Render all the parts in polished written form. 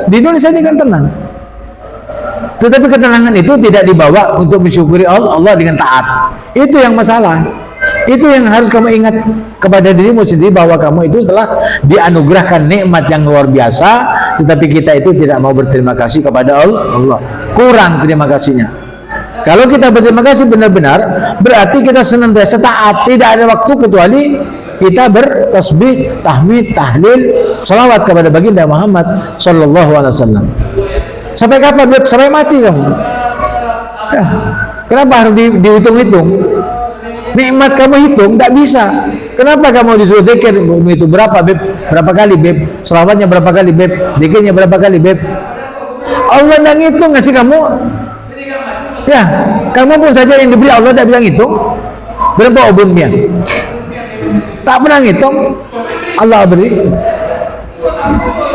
di Indonesia ini kan tenang. Tetapi ketenangan itu tidak dibawa untuk mensyukuri Allah dengan taat. Itu yang masalah. Itu yang harus kamu ingat kepada dirimu sendiri, bahwa kamu itu telah dianugerahkan nikmat yang luar biasa, tetapi kita itu tidak mau berterima kasih kepada Allah. Kurang terima kasihnya. Kalau kita berterima kasih benar-benar, berarti kita senantiasa taat. Tidak ada waktu kecuali kita bertasbih, tahmid, tahlil, salawat kepada baginda Muhammad sallallahu alaihi wasallam. Sampai kapan? Sampai mati kamu. Ya. Kenapa harus dihitung-hitung? Nikmat kamu hitung, tidak bisa. Kenapa kamu disuruh zikir itu berapa beb? Berapa kali beb? Selawatnya berapa kali beb? Zikirnya berapa kali beb? Allah tidak ngitung ngasih kamu. Ya, kamu pun saja yang diberi Allah tidak bisa ngitung. Berapa obunnya? Tak pernah ngitung. Allah beri.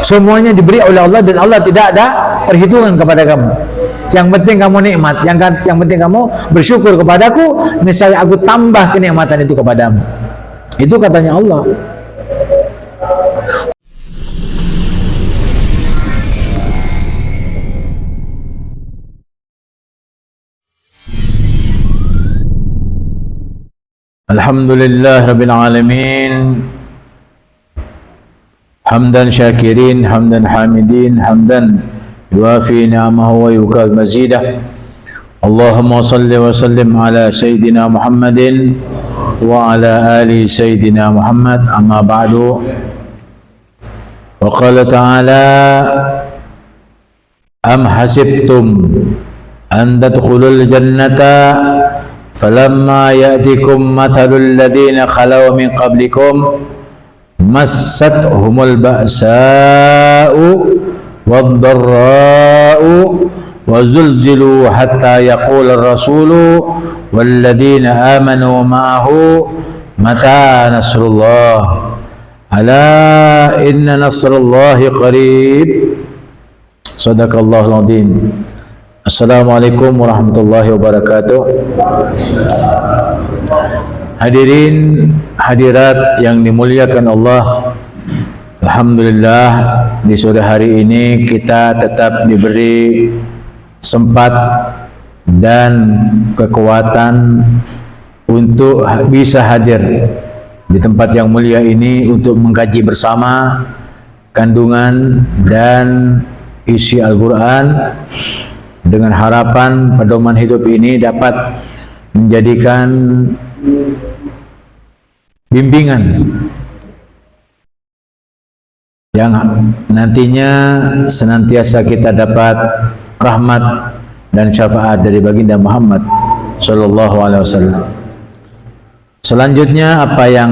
Semuanya diberi oleh Allah dan Allah tidak ada perhitungan kepada kamu. Yang penting kamu nikmat, yang penting kamu bersyukur kepadaku, niscaya aku tambah kenikmatan itu kepadamu. Itu katanya Allah. Alhamdulillah Rabbil Alamin. Hamdan syakirin, hamdan hamidin, hamdan yuafi ni'amahu wa yukaf mazidah. Allahumma salli wa sallim ala Sayyidina Muhammadin wa ala ali Sayyidina Muhammad. Amma ba'du. Wa qala ta'ala am hasibtum an tadkhulul jannata falamma ya'tikum mathalul ladzina khalaw min qablikum massathumul ba'sa'u wad-dharra'u wa zulzilu hatta yaqula ar-rasulu walladzina amanu ma'ahu mata nasrullah ala inna nasrullahi qarib. Sadaqallahul azim. Assalamualaikum warahmatullahi wabarakatuh. Hadirin hadirat yang dimuliakan Allah, alhamdulillah di sore hari ini kita tetap diberi sempat dan kekuatan untuk bisa hadir di tempat yang mulia ini untuk mengkaji bersama kandungan dan isi Al-Quran, dengan harapan pedoman hidup ini dapat menjadikan bimbingan yang nantinya senantiasa kita dapat rahmat dan syafaat dari baginda Muhammad sallallahu alaihi wasallam. Selanjutnya apa yang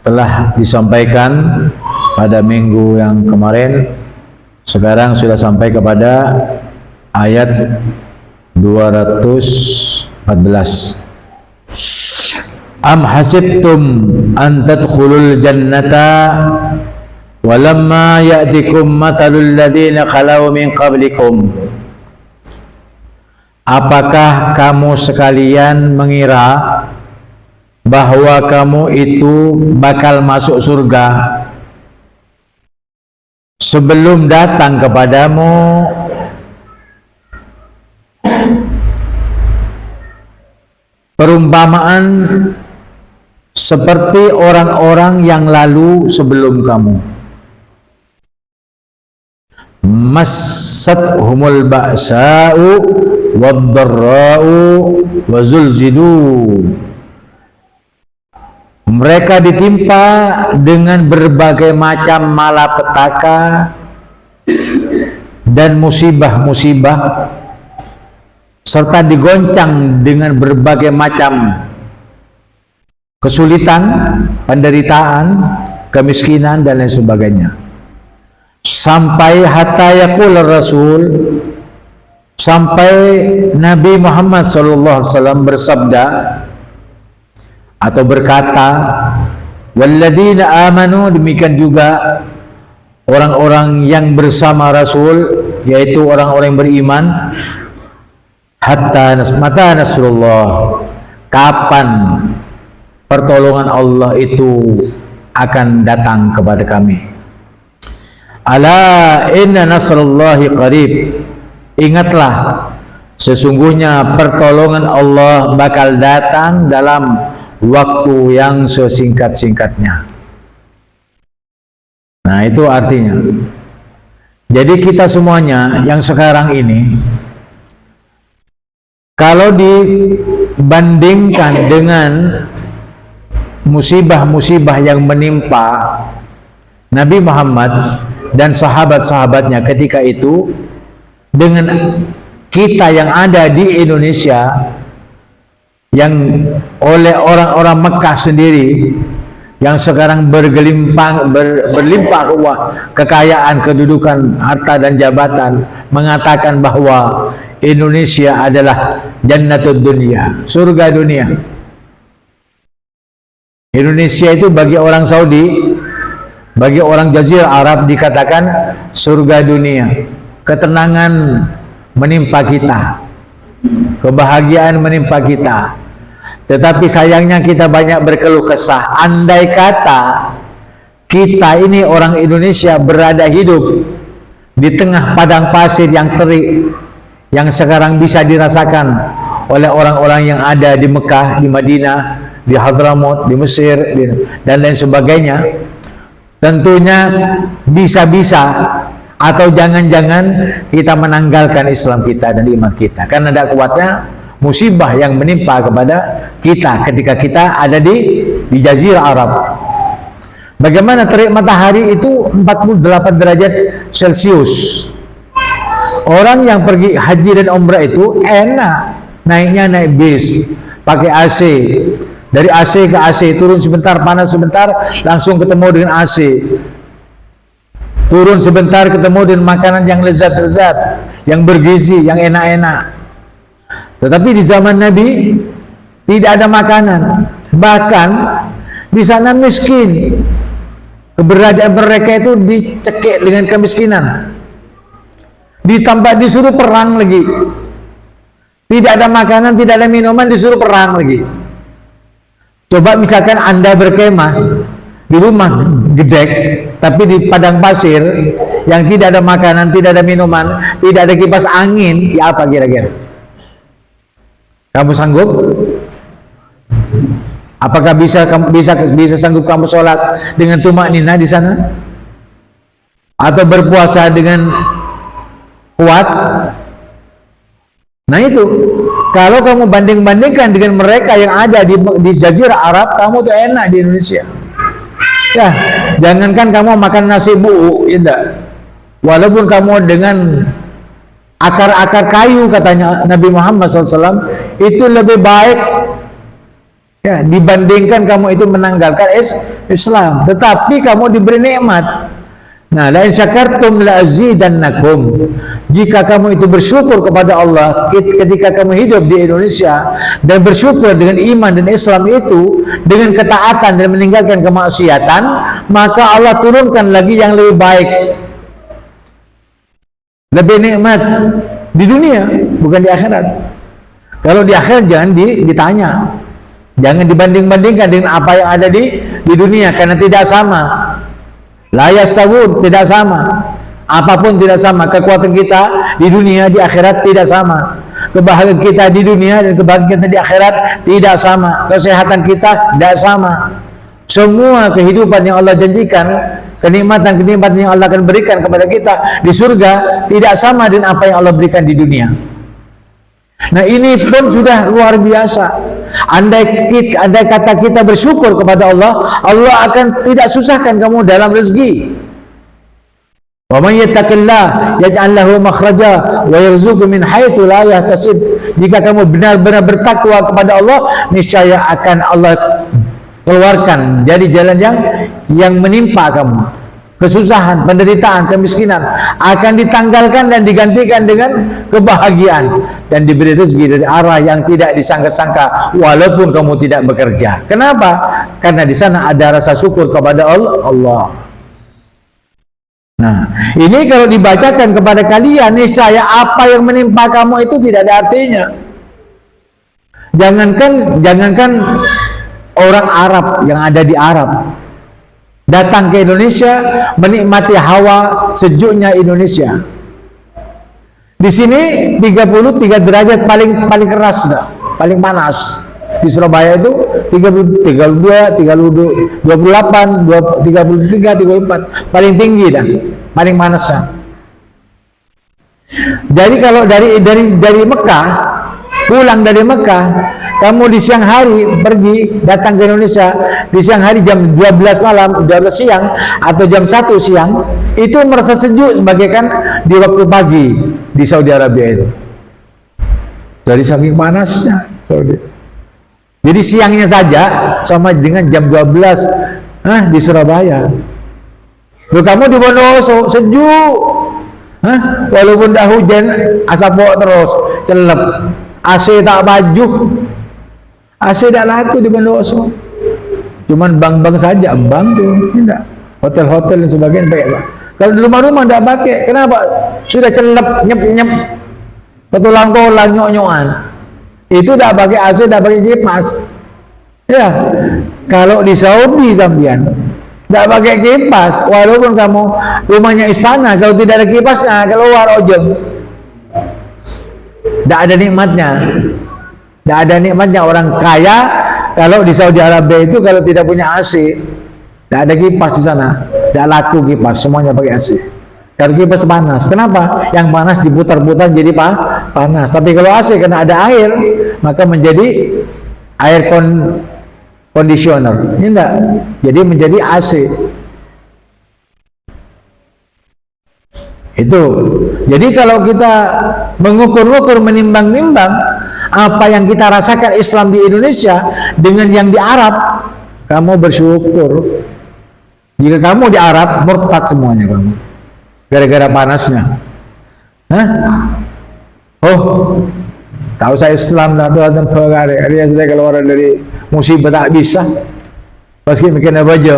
telah disampaikan pada minggu yang kemarin sekarang sudah sampai kepada ayat 214. Am hasibtum an tadkhulul jannata walamma ya'tikum mathalul ladzina khalaw min qablikum. Apakah kamu sekalian mengira bahwa kamu itu bakal masuk surga sebelum datang kepadamu perumpamaan seperti orang-orang yang lalu sebelum kamu. Massathumul ba'sa'u wad-dharra'u wa zulzilu. Mereka ditimpa dengan berbagai macam malapetaka dan musibah-musibah, serta digoncang dengan berbagai macam kesulitan, penderitaan, kemiskinan dan lain sebagainya. Sampai hatta yaqul Rasul, sampai Nabi Muhammad SAW bersabda atau berkata, walladzina amanu, demikian juga orang-orang yang bersama Rasul, yaitu orang-orang yang beriman. Hatta mata nasrullah, kapan pertolongan Allah itu akan datang kepada kami. Ala inna nasrullahi qarib. Ingatlah, sesungguhnya pertolongan Allah bakal datang dalam waktu yang sesingkat-singkatnya. Nah, itu artinya. Jadi kita semuanya yang sekarang ini, kalau dibandingkan dengan musibah-musibah yang menimpa Nabi Muhammad dan sahabat-sahabatnya ketika itu, dengan kita yang ada di Indonesia, yang oleh orang-orang Mekah sendiri yang sekarang berlimpah ruah kekayaan, kedudukan, harta dan jabatan, mengatakan bahwa Indonesia adalah jannatud dunia, surga dunia. Indonesia itu bagi orang Saudi, bagi orang Jazirah Arab dikatakan surga dunia. Ketenangan menimpa kita, kebahagiaan menimpa kita. Tetapi sayangnya kita banyak berkeluh kesah. Andai kata kita ini orang Indonesia berada hidup di tengah padang pasir yang terik, yang sekarang bisa dirasakan oleh orang-orang yang ada di Mekah, di Madinah, di Hadramaut, di Mesir, dan lain sebagainya, tentunya bisa-bisa atau jangan-jangan kita menanggalkan Islam kita dan iman kita, karena tidak kuatnya musibah yang menimpa kepada kita ketika kita ada di Jazirah Arab. Bagaimana terik matahari itu 48 derajat Celcius. Orang yang pergi haji dan umrah itu enak, naiknya naik bis, pakai AC. Dari AC ke AC, turun sebentar, panas sebentar, langsung ketemu dengan AC. Turun sebentar, ketemu dengan makanan yang lezat-lezat, yang bergizi, yang enak-enak. Tetapi di zaman Nabi tidak ada makanan, bahkan di sana miskin. Keberadaan mereka itu dicekik dengan kemiskinan. Ditambah disuruh perang lagi. Tidak ada makanan, tidak ada minuman, disuruh perang lagi. Coba misalkan Anda berkemah di rumah gedek, tapi di padang pasir yang tidak ada makanan, tidak ada minuman, tidak ada kipas angin, ya apa kira-kira? Kamu sanggup? Apakah bisa sanggup kamu sholat dengan tumak nina di sana? Atau berpuasa dengan kuat? Nah itu, kalau kamu banding-bandingkan dengan mereka yang ada di Jazirah Arab, kamu tuh enak di Indonesia. Ya, jangankan kamu makan nasi bu, ya enggak. Walaupun kamu dengan akar-akar kayu, katanya Nabi Muhammad SAW, itu lebih baik ya, dibandingkan kamu itu menanggalkan Islam. Tetapi kamu diberi nikmat. Nah, la in syakartum la azidannakum. Jika kamu itu bersyukur kepada Allah ketika kamu hidup di Indonesia dan bersyukur dengan iman dan Islam itu, dengan ketaatan dan meninggalkan kemaksiatan, maka Allah turunkan lagi yang lebih baik, lebih nikmat di dunia, bukan di akhirat. Kalau di akhirat jangan ditanya, jangan dibanding-bandingkan dengan apa yang ada di dunia, karena tidak sama. La yastawun, tidak sama. Apapun tidak sama. Kekuatan kita di dunia, di akhirat tidak sama. Kebahagiaan kita di dunia dan kebahagiaan kita di akhirat tidak sama. Kesehatan kita tidak sama. Semua kehidupan yang Allah janjikan, kenikmatan-kenikmatan yang Allah akan berikan kepada kita di surga tidak sama dengan apa yang Allah berikan di dunia. Nah, ini pun sudah luar biasa. Andai kata kita bersyukur kepada Allah, Allah akan tidak susahkan kamu dalam rezeki. Wa man yattaqillah yaj'al lahu makhraja wa yarzuqhu min haitsu la yahtasib. Jika kamu benar-benar bertakwa kepada Allah, niscaya akan Allah keluarkan dari jalan yang menimpa kamu. Kesusahan, penderitaan, kemiskinan akan ditanggalkan dan digantikan dengan kebahagiaan dan diberi rezeki dari arah yang tidak disangka-sangka walaupun kamu tidak bekerja. Kenapa? Karena di sana ada rasa syukur kepada Allah. Nah, ini kalau dibacakan kepada kalian, niscaya apa yang menimpa kamu itu tidak ada artinya. Jangankan orang Arab yang ada di Arab, datang ke Indonesia, menikmati hawa sejuknya Indonesia. Di sini 33 derajat paling keras dah, paling panas. Di Surabaya itu 30, 32, 32, 28, 33, 34, paling tinggi dah, paling panas dah. Jadi kalau dari Mekah, pulang dari Mekah, kamu di siang hari pergi datang ke Indonesia, di siang hari jam 12 malam, 12 siang atau jam 1 siang, itu merasa sejuk sebagaikan di waktu pagi di Saudi Arabia itu. Dari saking panasnya Saudi. Jadi siangnya saja sama dengan jam 12 di Surabaya. Loh, kamu di Bondowoso sejuk. Walaupun dah hujan, asap terus, celep. AC tak baju. AC tak laku di Bondowoso. Cuman bank-bank saja, bank tuh tidak. Hotel-hotel dan sebagainya pakai. Kalau di rumah-rumah tidak pakai. Kenapa? Sudah celep, nyep-nyep. Petulang-tulang, nyok-nyokan. Itu tidak pakai AC, tidak pakai kipas. Ya, kalau di Saudi sampean tidak pakai kipas, walaupun kamu rumahnya istana, kalau tidak ada kipasnya keluar ojeng. Tidak ada nikmatnya. Tidak ada nikmatnya orang kaya kalau di Saudi Arabia itu kalau tidak punya AC, tidak ada kipas di sana, tidak laku kipas, semuanya pakai AC. Kalau kipas panas, kenapa? Yang panas diputar-putar jadi panas. Tapi kalau AC karena ada air, maka menjadi air conditioner. Ini enggak, jadi menjadi AC. Itu. Jadi kalau kita mengukur-ukur, menimbang-nimbang apa yang kita rasakan Islam di Indonesia dengan yang di Arab, kamu bersyukur. Jika kamu di Arab, murtad semuanya kamu. Gara-gara panasnya. Oh, tahu saya Islam dah tu dan perkara. Dia sudah keluar dari musibah tak bisa. Pasti mikir apa je.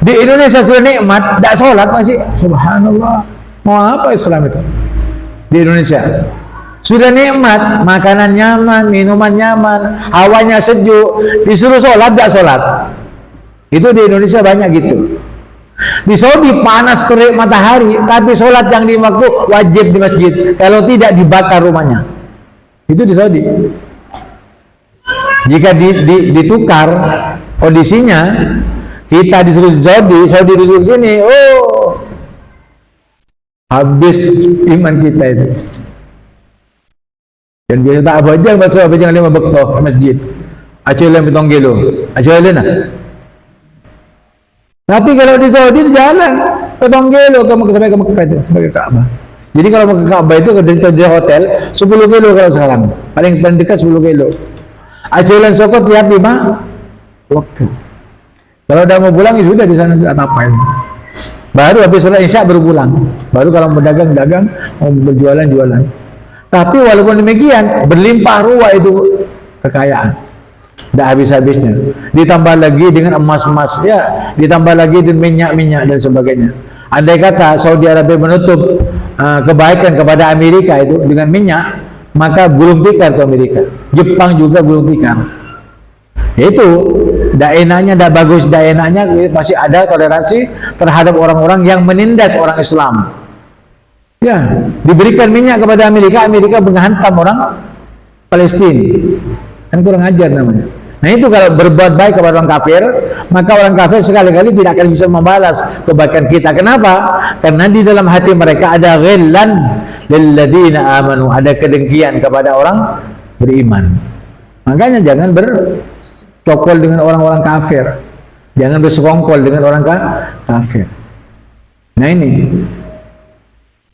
Di Indonesia sudah nikmat, tak solat masih. Subhanallah. Mau apa Islam itu? Di Indonesia sudah nikmat, makanan nyaman, minuman nyaman, hawanya sejuk. Disuruh solat, tak solat. Itu di Indonesia banyak gitu. Di Saudi panas terik matahari, tapi sholat yang di waktu wajib di masjid. Kalau tidak dibakar rumahnya. Itu di Saudi. Jika ditukar kondisinya, kita disuruh di Saudi disuruh sini, oh, habis iman kita itu. Dan biasa tak apa aja, baca apa jangan 5 bekto masjid. Aceh lain petong kilo, Aceh lain lah. Tapi kalau di Saudi itu jalan petong kilo kamu sampai ke Mekah itu sebagai Ka'bah. Jadi kalau ke Ka'bah itu dari hotel 10 kilo kalau sekarang. Paling dekat 10 kilo. Aculan Soko tiap 5 waktu. Kalau udah mau pulang ya sudah di sana sudah tapai. Baru habis sholat Isya baru pulang. Baru kalau mau dagang, mau berjualan. Tapi walaupun demikian berlimpah ruah itu kekayaan. Tidak habis-habisnya. Ditambah lagi dengan emas-emas, ya, ditambah lagi dengan minyak-minyak dan sebagainya. Andai kata Saudi Arabia menutup kebaikan kepada Amerika itu dengan minyak, maka gulung tikar itu Amerika. Jepang juga gulung tikar. Itu tidak enaknya, tidak bagus, tidak enaknya masih ada toleransi terhadap orang-orang yang menindas orang Islam. Ya, diberikan minyak kepada Amerika, Amerika menghantam orang Palestina. Kan kurang ajar namanya. Nah itu kalau berbuat baik kepada orang kafir, maka orang kafir sekali-kali tidak akan bisa membalas kebaikan kita. Kenapa? Karena di dalam hati mereka ada ghillan lilladzina amanu, ada kedengkian kepada orang beriman. Makanya jangan bercokol dengan orang-orang kafir, jangan bersekongkol dengan orang kafir. Nah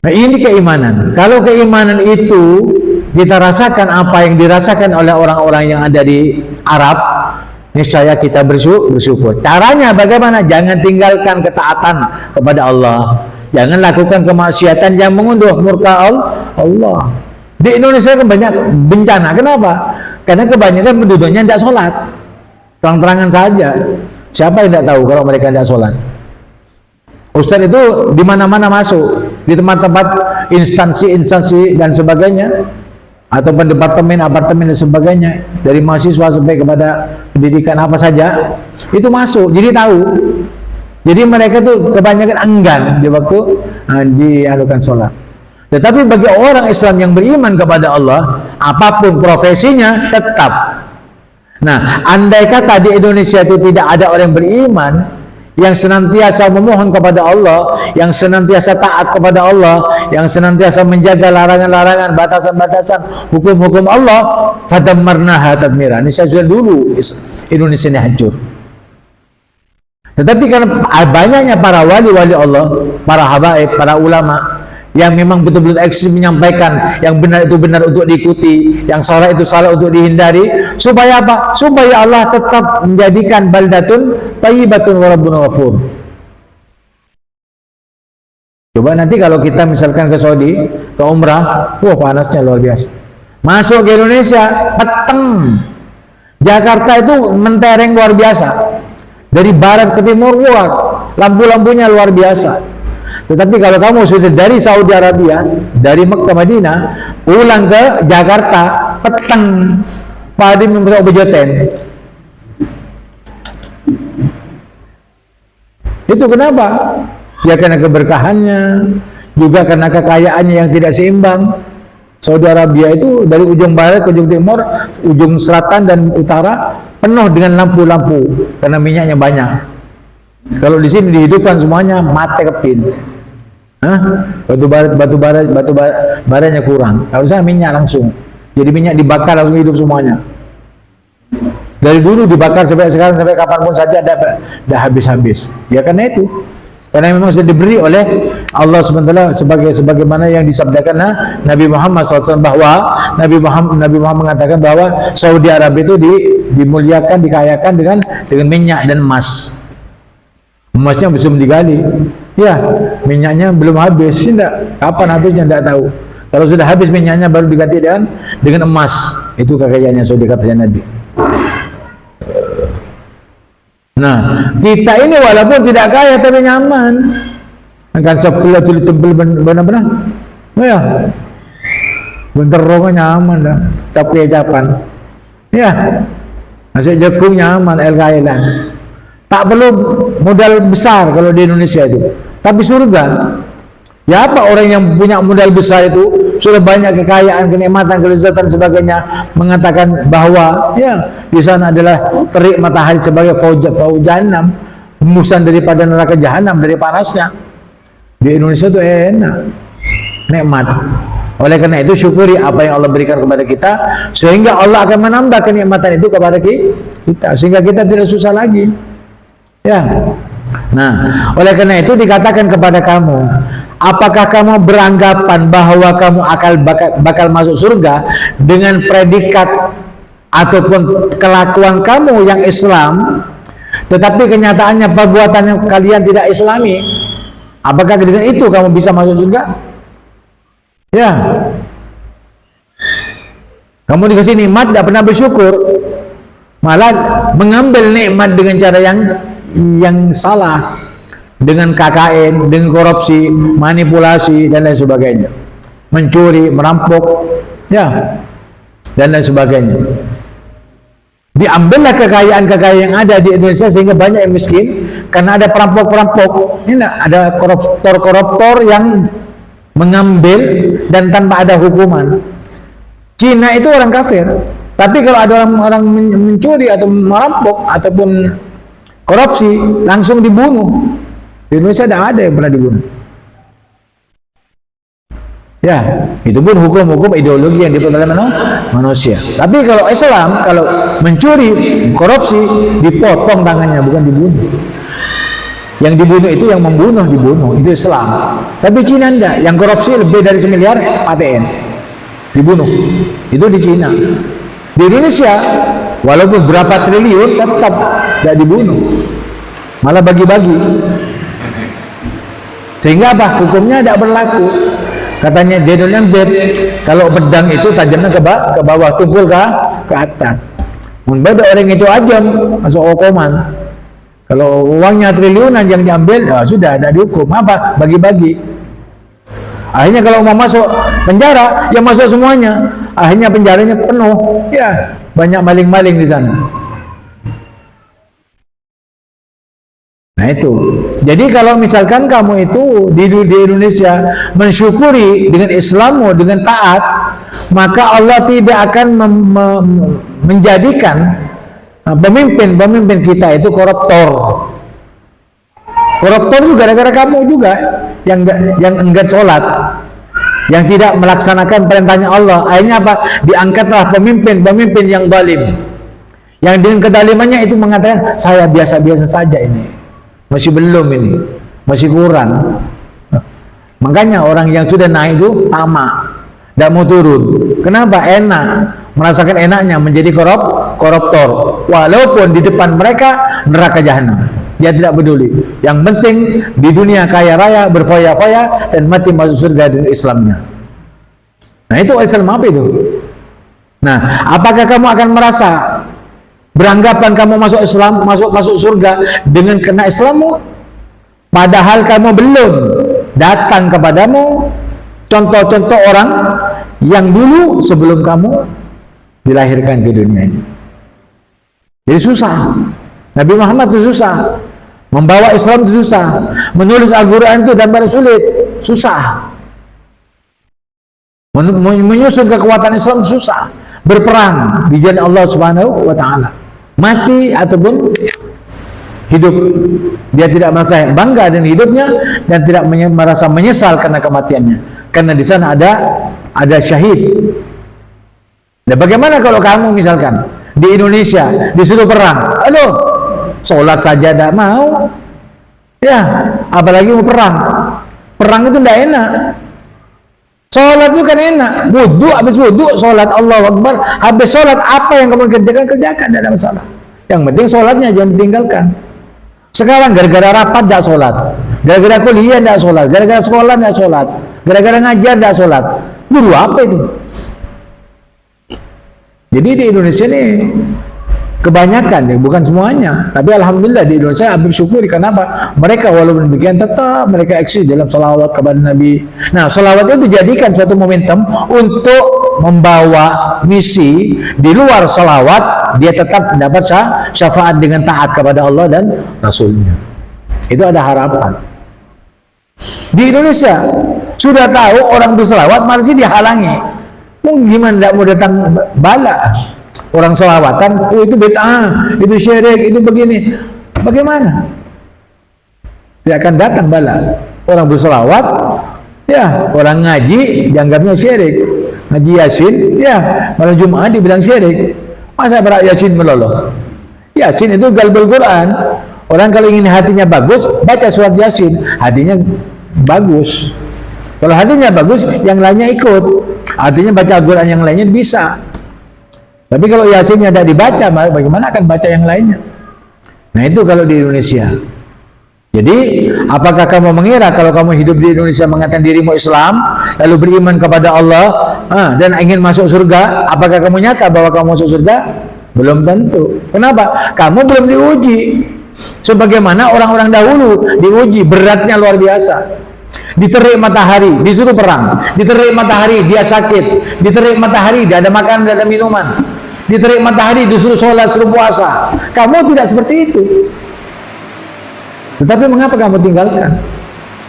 ini keimanan. Kalau keimanan itu kita rasakan apa yang dirasakan oleh orang-orang yang ada di Arab, niscaya kita bersyukur. Caranya bagaimana? Jangan tinggalkan ketaatan kepada Allah. Jangan lakukan kemaksiatan yang mengunduh murka Allah. Di Indonesia kan banyak bencana. Kenapa? Karena kebanyakan penduduknya tidak sholat. Terang-terangan saja. Siapa yang tidak tahu kalau mereka tidak sholat? Ustaz itu di mana-mana masuk, di tempat-tempat instansi dan sebagainya, ataupun departemen, apartemen dan sebagainya, dari mahasiswa sampai kepada pendidikan apa saja, itu masuk. Jadi tahu Jadi mereka tuh kebanyakan enggan di waktu diadukan sholat. Tetapi bagi orang Islam yang beriman kepada Allah, apapun profesinya tetap. Nah, andai kata di Indonesia itu tidak ada orang yang beriman, yang senantiasa memohon kepada Allah, yang senantiasa taat kepada Allah, yang senantiasa menjaga larangan-larangan, batasan-batasan, hukum-hukum Allah, fadammarnaha tadmira. Ini saya sudah dulu Indonesia ini hancur. Tetapi karena banyaknya para wali-wali Allah, para habaib, para ulama yang memang betul-betul eksis menyampaikan yang benar itu benar untuk diikuti, yang salah itu salah untuk dihindari, supaya apa? Supaya Allah tetap menjadikan baldatun thayyibatun wa rabbun ghafur. Coba nanti kalau kita misalkan ke Saudi, ke umrah, wah panasnya luar biasa. Masuk ke Indonesia, peteng. Jakarta itu mentereng luar biasa. Dari barat ke timur, wah lampu-lampunya luar biasa. Tetapi kalau kamu sudah dari Saudi Arabia, dari Mekah Madinah, pulang ke Jakarta, peteng, padi membawa bejoten. Itu kenapa? Ya karena keberkahannya, juga karena kekayaannya yang tidak seimbang. Saudi Arabia itu dari ujung barat ke ujung timur, ujung selatan dan utara penuh dengan lampu-lampu karena minyaknya banyak. Kalau di sini dihidupkan semuanya mati kepin. Batu baranya kurang. Kalau sana minyak langsung. Jadi minyak dibakar langsung hidup semuanya. Dari dulu dibakar sampai sekarang sampai kapanpun saja dah habis-habis. Ya karena itu. Karena memang sudah diberi oleh Allah SWT sebagaimana yang disabdakan Nabi Muhammad SAW, bahwa Nabi Muhammad mengatakan bahwa Saudi Arabia itu dimuliakan, dikayakan dengan minyak dan emas. Emasnya belum digali, ya minyaknya belum habis, tidak. Kapan habisnya tidak tahu. Kalau sudah habis minyaknya baru diganti dengan emas. Itu kekayaannya Saudi, katanya Nabi. Nah, kita ini walaupun tidak kaya tapi nyaman. Akan sebelah tulis tebel benar-benar. Oh ya, bentar rongga nyaman dah. Tapi japan, ya nasi jagung nyaman, el-kailan. Tak perlu modal besar kalau di Indonesia itu. Tapi surga, ya apa orang yang punya modal besar itu sudah banyak kekayaan, kenikmatan, kelezatan sebagainya, mengatakan bahwa ya di sana adalah terik matahari sebagai jahanam, hembusan daripada neraka jahanam dari panasnya. Di Indonesia itu enak, nikmat. Oleh karena itu syukuri apa yang Allah berikan kepada kita, sehingga Allah akan menambah kenikmatan itu kepada kita, sehingga kita tidak susah lagi. Ya. Nah, oleh karena itu dikatakan kepada kamu, apakah kamu beranggapan bahwa kamu bakal masuk surga dengan predikat ataupun kelakuan kamu yang Islam, tetapi kenyataannya perbuatan kalian tidak Islami? Apakah dengan itu kamu bisa masuk surga? Ya. Kamu dikasih nikmat tidak pernah bersyukur, malah mengambil nikmat dengan cara yang salah, dengan KKN, dengan korupsi, manipulasi dan lain sebagainya, mencuri, merampok, ya, dan lain sebagainya. Diambillah kekayaan-kekayaan yang ada di Indonesia sehingga banyak yang miskin karena ada perampok-perampok. Ini ada koruptor-koruptor yang mengambil dan tanpa ada hukuman. Cina itu orang kafir, tapi kalau ada orang mencuri atau merampok ataupun korupsi langsung dibunuh. Di Indonesia tidak ada yang pernah dibunuh. Ya, itu pun hukum-hukum ideologi yang dibuat oleh manusia. Tapi kalau Islam, kalau mencuri, korupsi, dipotong tangannya, bukan dibunuh. Yang dibunuh itu yang membunuh, dibunuh. Itu Islam. Tapi Cina enggak. Yang korupsi lebih dari 1 miliar, paten. Dibunuh. Itu di Cina. Di Indonesia, walaupun berapa triliun, tetap tidak dibunuh. Malah bagi-bagi. Sehingga apa? Hukumnya tidak berlaku. Katanya Zainul Amjad, kalau pedang itu tajamnya ke bawah, tumpul ke atas. Beda orang itu ajam, masuk hukuman. Kalau uangnya triliunan yang diambil, ya sudah, tidak dihukum. Apa? Bagi-bagi. Akhirnya kalau mau masuk penjara, ya masuk semuanya. Akhirnya penjaranya penuh. Ya, banyak maling-maling di sana. Nah itu. Jadi kalau misalkan kamu itu di Indonesia mensyukuri dengan Islammu, dengan taat, maka Allah tidak akan menjadikan pemimpin kita itu koruptor. Koruptor itu gara-gara kamu juga yang enggan sholat, yang tidak melaksanakan perintahnya Allah. Akhirnya apa? Diangkatlah pemimpin yang zalim, yang dengan kedalimannya itu mengatakan saya biasa-biasa saja ini, masih belum ini, masih kurang. Makanya orang yang sudah naik itu tamak, tidak mau turun. Kenapa? Enak, merasakan enaknya menjadi koruptor, walaupun di depan mereka neraka jahanam. Dia tidak peduli. Yang penting di dunia kaya raya, berfoya-foya, dan mati masuk surga dengan Islamnya. Nah itu Islam apa itu? Nah, apakah kamu akan merasa beranggapan kamu masuk Islam, masuk surga dengan kena Islammu? Padahal kamu belum datang kepadamu contoh-contoh orang yang dulu sebelum kamu dilahirkan ke dunia ini. Jadi susah. Nabi Muhammad itu susah. Membawa Islam itu susah. Menulis Al-Quran itu gambar sulit, susah. Menyusun kekuatan Islam susah. Berperang di jalan Allah Subhanahu wa Ta'ala. Mati ataupun hidup, dia tidak merasa bangga dengan hidupnya dan tidak merasa menyesal karena kematiannya. Karena di sana ada syahid. Dan bagaimana kalau kamu misalkan di Indonesia disuruh perang, aduh, sholat saja tidak mau, ya, apalagi mau perang. Perang itu tidak enak. Sholat itu kan enak, wudhu, habis wudhu, sholat, Allahu Akbar, habis sholat apa yang kamu kerjakan, tidak ada masalah. Yang penting sholatnya jangan ditinggalkan. Sekarang gara-gara rapat tidak sholat, gara-gara kuliah tidak sholat, gara-gara sekolah tidak sholat, gara-gara ngajar tidak sholat. Guru apa itu? Jadi di Indonesia ini kebanyakan, ya, bukan semuanya, tapi alhamdulillah di Indonesia Habib syukuri. Kenapa? Mereka walaupun demikian tetap mereka eksis dalam salawat kepada Nabi. Nah, salawat itu dijadikan suatu momentum untuk membawa misi. Di luar salawat dia tetap mendapat syafaat dengan taat kepada Allah dan Rasulnya. Itu ada harapan. Di Indonesia sudah tahu orang bersalawat masih dihalangi. Gimana tidak mau datang bala? Orang selawatan, oh itu bid'ah, itu syirik, itu begini. Bagaimana? Dia akan datang bala. Orang berselawat, ya, orang ngaji dianggapnya syirik. Ngaji Yasin, ya, malam Jumat dibilang syirik. Masa berak Yasin meloloh? Yasin itu galbul Quran. Orang kalau ingin hatinya bagus, baca surat Yasin, hatinya bagus. Kalau hatinya bagus, yang lainnya ikut. Artinya baca Al-Quran yang lainnya bisa. Tapi kalau Yasinnya tidak dibaca, bagaimana akan baca yang lainnya? Nah itu kalau di Indonesia. Jadi apakah kamu mengira kalau kamu hidup di Indonesia mengatakan dirimu Islam, lalu beriman kepada Allah dan ingin masuk surga, apakah kamu nyata bahwa kamu masuk surga? Belum tentu. Kenapa? Kamu belum diuji. Sebagaimana orang-orang dahulu diuji, beratnya luar biasa. Diterik matahari, disuruh perang. Diterik matahari, dia sakit. Diterik matahari, dia ada makanan, dia ada minuman. Diterik matahari, disuruh sholat, suruh puasa. Kamu tidak seperti itu. Tetapi mengapa kamu tinggalkan?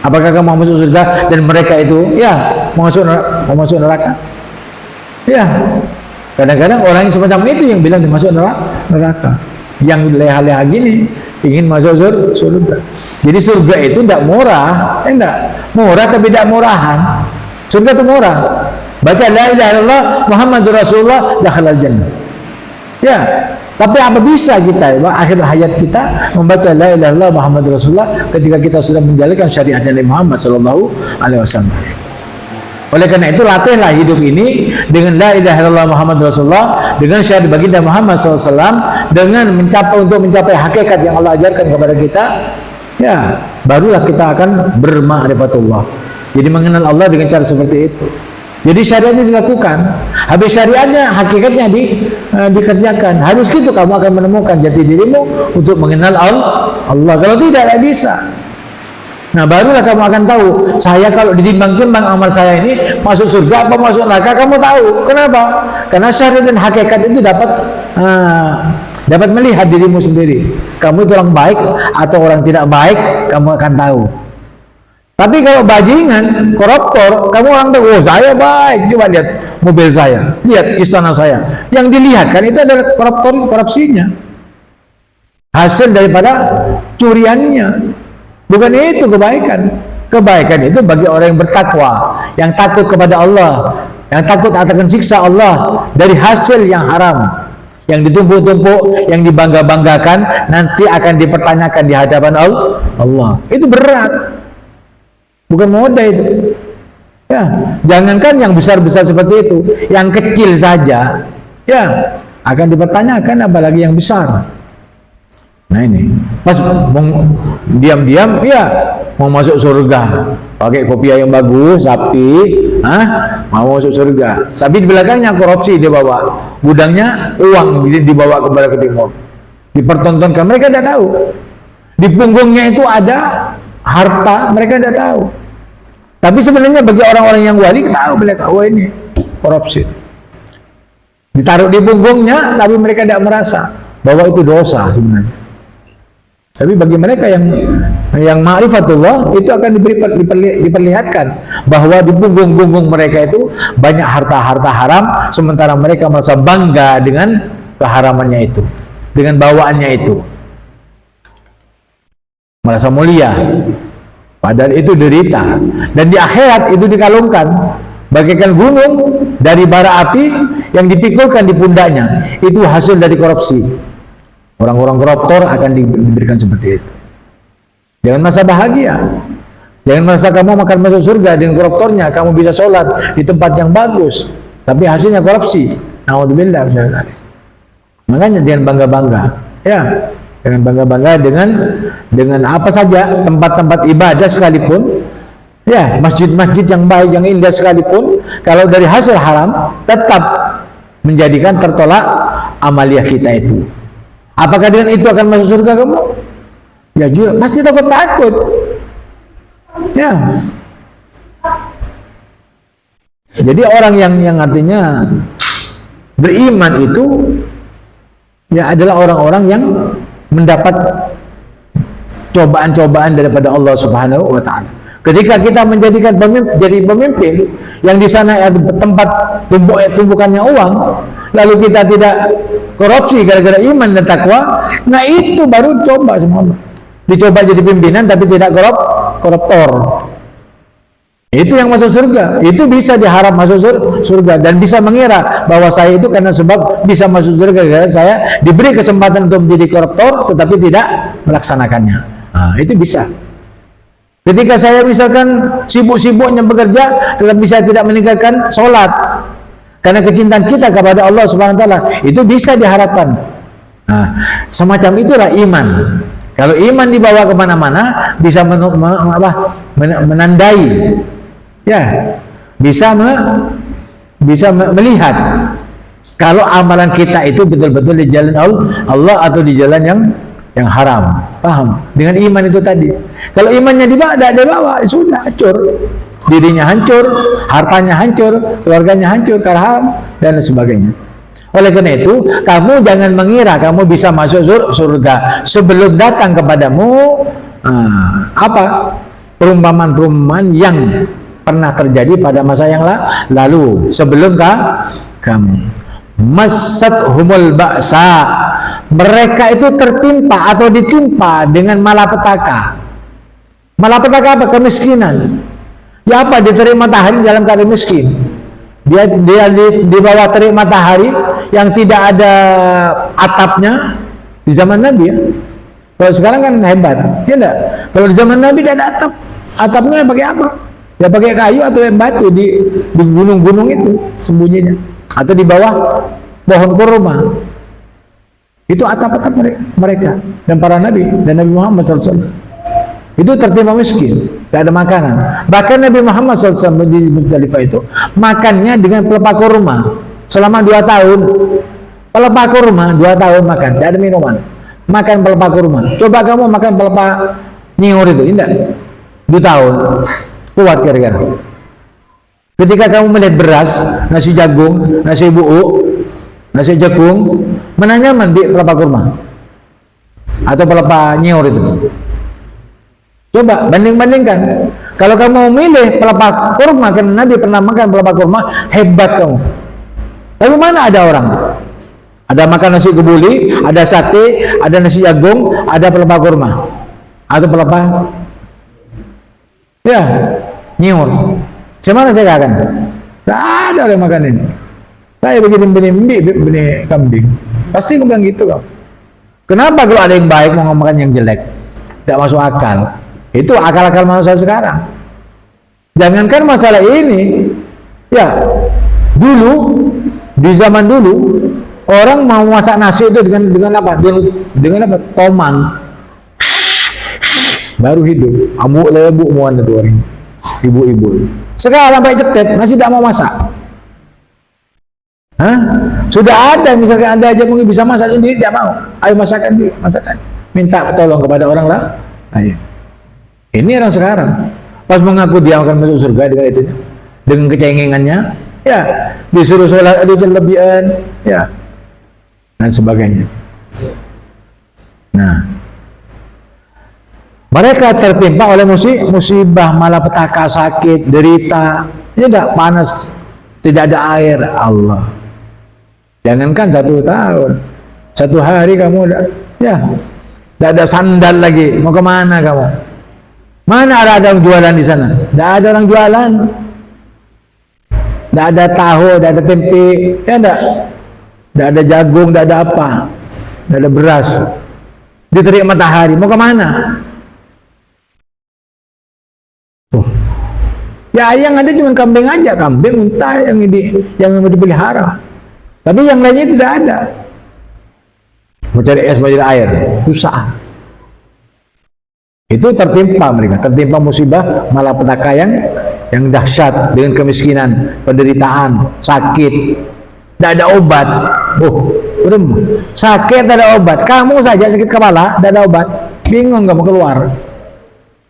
Apakah kamu mau masuk surga dan mereka itu, ya, mau masuk neraka? Ya, kadang-kadang orang yang semacam itu yang bilang dimasuk neraka. Yang leha-leha gini ingin masuk surga. Jadi surga itu tidak murah, murah tapi tidak murahan. Surga itu murah. Baca la ilaha illallah Muhammadur Rasulullah dakhalal jannah. Ya, tapi apa bisa kita akhir hayat kita membaca la ilaha illallah Muhammadur Rasulullah ketika kita sudah menjalankan syariatnya Nabi Muhammad sallallahu alaihi wasallam. Oleh karena itu latihlah hidup ini dengan la ilaha illallah Muhammadur Rasulullah, dengan syariat baginda Muhammad SAW, dengan mencapai hakikat yang Allah ajarkan kepada kita. Ya, barulah kita akan berma'rifatullah. Jadi mengenal Allah dengan cara seperti itu. Jadi syariatnya dilakukan, habis syariatnya hakikatnya dikerjakan. Harus gitu kamu akan menemukan jati dirimu untuk mengenal Allah. Kalau tidak bisa. Nah, barulah kamu akan tahu, saya kalau ditimbang-timbang amal saya ini masuk surga apa masuk neraka, kamu tahu. Kenapa? Karena syariat dan hakikat itu dapat dapat melihat dirimu sendiri. Kamu itu orang baik atau orang tidak baik, kamu akan tahu. Tapi kalau bajingan, koruptor, kamu orang tahu, oh saya baik, coba lihat mobil saya, lihat istana saya. Yang dilihat kan itu adalah korupsinya. Hasil daripada curiannya. Bukan itu kebaikan. Kebaikan itu bagi orang yang bertakwa, yang takut kepada Allah, yang takut akan siksa Allah dari hasil yang haram, yang ditumpuk-tumpuk, yang dibangga-banggakan, nanti akan dipertanyakan di hadapan Allah. Itu berat, bukan mudah itu. Ya, jangankan yang besar-besar seperti itu, yang kecil saja, ya akan dipertanyakan, apalagi yang besar. Nah ini, pas diam-diam, ya mau masuk surga, pakai kopiah yang bagus, rapi, mau masuk surga. Tapi di belakangnya korupsi dia bawa, gudangnya uang dibawa kepada ke timur, dipertontonkan. Mereka tidak tahu. Di punggungnya itu ada harta, mereka tidak tahu. Tapi sebenarnya bagi orang-orang yang wali tahu mereka, wah ini korupsi. Ditaruh di punggungnya, tapi mereka tidak merasa bahwa itu dosa sebenarnya. Tapi bagi mereka yang ma'rifatullah itu akan diperlihatkan bahwa di punggung-punggung mereka itu banyak harta-harta haram, sementara mereka merasa bangga dengan keharamannya itu, dengan bawaannya itu, merasa mulia, padahal itu derita. Dan di akhirat itu dikalungkan bagaikan gunung dari bara api yang dipikulkan di pundaknya. Itu hasil dari korupsi. Orang-orang koruptor akan diberikan seperti itu. Jangan merasa bahagia, jangan merasa kamu akan masuk surga dengan koruptornya, kamu bisa sholat di tempat yang bagus, tapi hasilnya korupsi. Naudzubillah. Makanya jangan bangga-bangga, ya, jangan bangga-bangga dengan apa saja, tempat-tempat ibadah sekalipun, ya, masjid-masjid yang baik, yang indah sekalipun, kalau dari hasil haram tetap menjadikan tertolak amaliyah kita itu. Apakah dengan itu akan masuk surga kamu? Ya juga, pasti takut-takut. Ya. Jadi orang yang artinya beriman itu ya adalah orang-orang yang mendapat cobaan-cobaan daripada Allah Subhanahu wa taala. Ketika kita menjadikan jadi pemimpin yang di sana ada tempat tumpukannya uang, lalu kita tidak korupsi gara-gara iman dan takwa, nah itu baru coba semua. Dicoba jadi pimpinan tapi tidak koruptor. Itu yang masuk surga. Itu bisa diharap masuk surga dan bisa mengira bahwa saya itu karena sebab bisa masuk surga gara-gara saya diberi kesempatan untuk menjadi koruptor tetapi tidak melaksanakannya. Nah, itu bisa. Ketika saya misalkan sibuk-sibuknya bekerja, tetapi saya tidak meninggalkan sholat karena kecintaan kita kepada Allah Subhanahu Wa Taala, itu bisa diharapkan. Nah, semacam itulah iman. Kalau iman dibawa kemana-mana, bisa menandai, ya, bisa melihat kalau amalan kita itu betul-betul di jalan Allah atau di jalan yang haram. Paham? Dengan iman itu tadi. Kalau imannya dibawa, sudah hancur. Dirinya hancur, hartanya hancur, keluarganya hancur, karena dan sebagainya. Oleh karena itu, kamu jangan mengira kamu bisa masuk surga sebelum datang kepadamu perumpamaan-perumpamaan yang pernah terjadi pada masa yang lalu sebelum kamu. Massat-humul ba'sa, mereka itu tertimpa atau ditimpa dengan malapetaka. Malapetaka apa? Kemiskinan. Ya apa? Diterik matahari dalam keadaan miskin. Dia di bawah terik matahari yang tidak ada atapnya di zaman Nabi, ya. Kalau sekarang kan hebat, ya enggak? Kalau di zaman Nabi tidak ada atap. Atapnya pakai apa? Ya pakai kayu atau batu di gunung-gunung itu sembunyinya. Atau di bawah pohon kurma. Itu atap-atap mereka dan para nabi dan Nabi Muhammad SAW. Itu tertimpa miskin, tidak ada makanan. Bahkan Nabi Muhammad SAW di Muzdalifah itu makannya dengan pelepah kurma selama 2 tahun. Pelepah kurma 2 tahun makan, tidak ada minuman. Makan pelepah kurma. Coba kamu makan pelepah nyiur itu, tidak? 2 tahun, kuat kira-kira. Ketika kamu melihat beras, nasi jagung, nasi buuk, nasi jagung, Mana nyaman di pelapa kurma atau pelapa nyeor itu? Coba banding-bandingkan. Kalau kamu mau milih pelapa kurma, karena Nabi pernah makan pelapa kurma, hebat kamu. Tapi mana ada orang? Ada makan nasi kebuli, ada sate, ada nasi jagung, ada pelapa kurma atau pelapa ya nyeor. Cemana saya akan? Tidak ada orang makan ini. Saya bikin benih kambing. Pasti aku bilang gitu kamu. Kenapa kalau ada yang baik mau makan yang jelek? Tidak masuk akal. Itu akal-akal manusia sekarang. Jangankan masalah ini, ya dulu di zaman dulu orang mau masak nasi itu dengan apa? Dengan apa? Toman. Baru hidup. Amuk lebu muan itu orang. Ibu-ibu. Sekarang baik cetet masih tidak mau masak. Hah? Sudah ada, misalkan Anda aja mungkin bisa masak sendiri, tidak mau. Ayo masakan dia, masakan. Minta tolong kepada orang lah. Ayo. Ini orang sekarang. Pas mengaku dia akan masuk surga dengan itu, dengan kecengengannya, ya disuruh sholat aduh kelebihan, ya dan sebagainya. Nah, mereka tertimpa oleh musibah, malapetaka, sakit, derita, tidak panas, tidak ada air. Allah. Jangankan 1 tahun, 1 hari kamu udah, ya, tidak ada sandal lagi. Mau kemana kamu? Mana ada orang jualan di sana? Tidak ada orang jualan. Tidak ada tahu, tidak ada tempe, ya tidak. Tidak ada jagung, tidak ada apa, tidak ada beras. Diterik matahari. Mau kemana? Ya yang ada cuma kambing aja, kambing unta yang dipelihara. Tapi yang lainnya tidak ada. Mau cari es, mau cari air, susah. Itu tertimpa mereka, tertimpa musibah malapetaka yang dahsyat dengan kemiskinan, penderitaan, sakit, tidak ada obat. Sakit tidak ada obat. Kamu saja sakit kepala, tidak ada obat, bingung nggak mau keluar.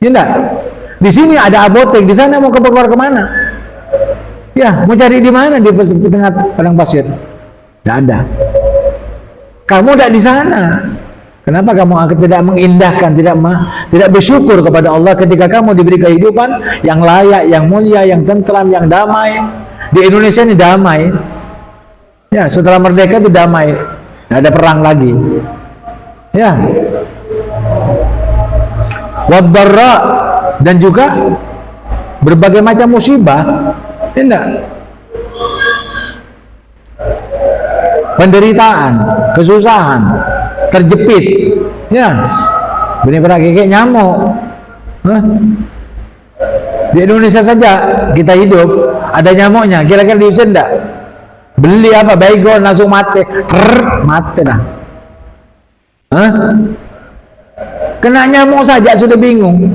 Ya enggak? Di sini ada apotek, di sana mau keluar kemana? Ya, mau cari di mana di tengah padang pasir? Tidak ada. Kamu tidak di sana. Kenapa kamu tidak mengindahkan, tidak bersyukur kepada Allah ketika kamu diberi kehidupan yang layak, yang mulia, yang tentram, yang damai? Di Indonesia ini damai. Ya, setelah merdeka itu damai. Tidak ada perang lagi. Ya. Waddarra, dan juga berbagai macam musibah, tidak, penderitaan, kesusahan, terjepit, ya, benih-benih kayak nyamuk. Di Indonesia saja kita hidup ada nyamuknya, kira-kira diusir enggak? Beli apa baygon langsung mati, mati dah. Kena nyamuk saja sudah bingung.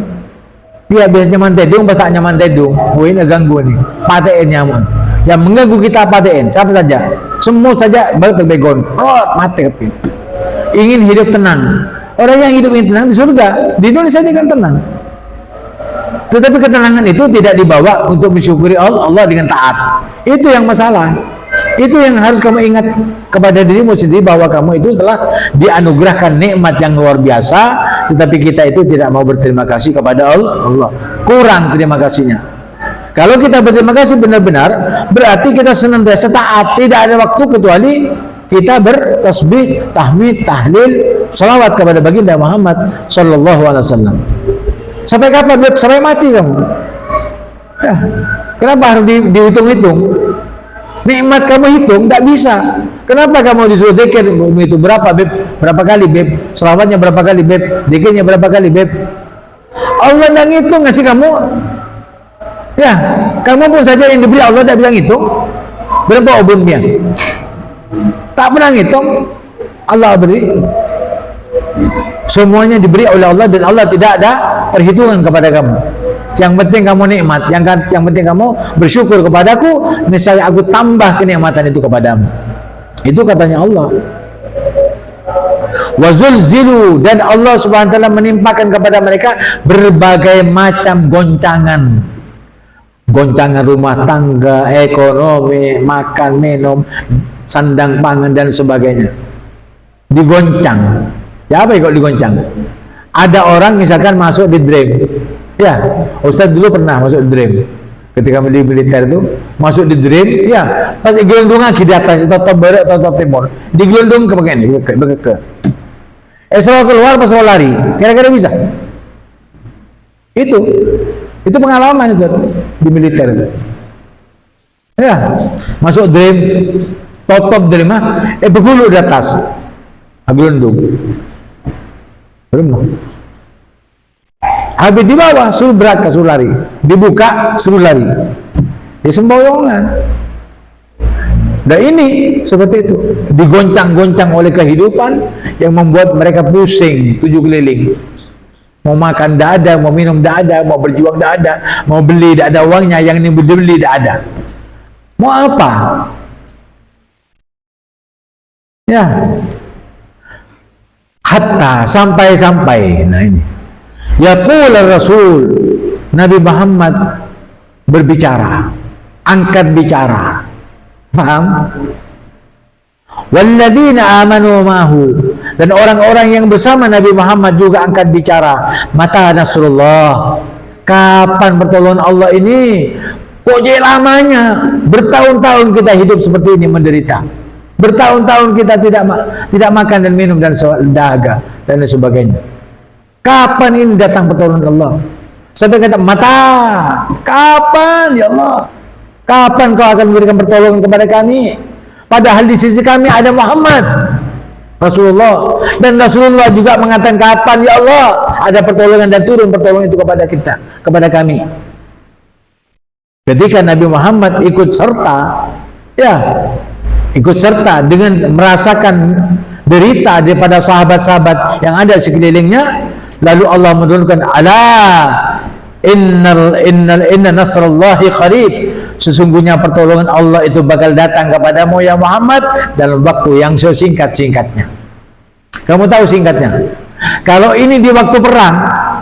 Dia biasanya nyaman tedung, pas tak nyaman tedung, ini ganggu nih, patein nyamuk. Yang mengganggu kita patein, siapa saja, semua saja baru terbegon, mati kepin. Ingin hidup tenang. Orang yang hidup ingin tenang di surga, di Indonesia ini kan tenang. Tetapi ketenangan itu tidak dibawa untuk mensyukuri Allah dengan taat. Itu yang masalah. Itu yang harus kamu ingat kepada dirimu sendiri, bahwa kamu itu telah dianugerahkan nikmat yang luar biasa, tetapi kita itu tidak mau berterima kasih kepada Allah. Kurang terima kasihnya. Kalau kita berterima kasih benar-benar, berarti kita senantiasa taat. Tidak ada waktu kecuali kita bertasbih, tahmid, tahlil, salawat kepada baginda Muhammad sallallahu alaihi wasallam. Sampai kapan? Sampai mati kamu. Ya. Kenapa harus dihitung-hitung? Nikmat kamu hitung, tidak bisa. Kenapa kamu disuruh zikir itu berapa beb? Berapa kali beb? Selawatnya berapa kali beb? Zikirnya berapa kali beb? Allah tidak ngitung ngasih kamu. Ya, kamu pun saja yang diberi Allah tidak bilang hitung. Berapa obunnya? Tak pernah ngitung. Allah beri. Semuanya diberi oleh Allah dan Allah tidak ada perhitungan kepada kamu. Yang penting kamu nikmat, yang penting kamu bersyukur kepadaku, niscaya aku tambah kenikmatan itu kepadamu. Itu katanya Allah. Wazulzilu, dan Allah Subhanahu wa taala menimpakan kepada mereka berbagai macam goncangan. Goncangan rumah tangga, ekonomi, makan, minum, sandang pangan dan sebagainya. digoncang. Ya apa ya kalau digoncang? Ada orang misalkan masuk di dream. Ya, Ustadz dulu pernah masuk di dream. Ketika di militer itu masuk di dream, ya pas gelundung lagi di atas, top barat atau top timur, digelundung ke bagian ini, ke. Esok keluar pas mau lari, kira-kira bisa? Itu pengalaman itu di militer itu. Ya, masuk dream, top dream begulu di atas, gelundung, belum. Habis di bawah suruh berangkat, suruh lari, dibuka suruh lari, ya semboyongan. Dan ini seperti itu, digoncang-goncang oleh kehidupan yang membuat mereka pusing 7 keliling. Mau makan tidak ada, mau minum tidak ada, mau berjuang tidak ada, mau beli tidak ada uangnya, yang ini beli tidak ada. Mau apa? Ya, hatta sampai. Nah ini. Yaqul Rasul, Nabi Muhammad berbicara, angkat bicara. Faham? Walladzina amanu ma'hu, dan orang-orang yang bersama Nabi Muhammad juga angkat bicara. Mata nasrullah, kapan pertolongan Allah ini? Kok jadi lamanya? Bertahun-tahun kita hidup seperti ini menderita. Bertahun-tahun kita tidak makan dan minum dan dahaga dan sebagainya. Kapan ini datang pertolongan Allah? Sampai kata mata, kapan ya Allah? Kapan kau akan memberikan pertolongan kepada kami? Padahal di sisi kami ada Muhammad Rasulullah, dan Rasulullah juga mengatakan kapan ya Allah ada pertolongan dan turun pertolongan itu kepada kita, kepada kami. Ketika Nabi Muhammad ikut serta dengan merasakan derita daripada sahabat-sahabat yang ada sekelilingnya, lalu Allah menurunkan inna nasrallahi qarib, sesungguhnya pertolongan Allah itu bakal datang kepadamu ya Muhammad dalam waktu yang sesingkat-singkatnya. Kamu tahu singkatnya? Kalau ini di waktu perang,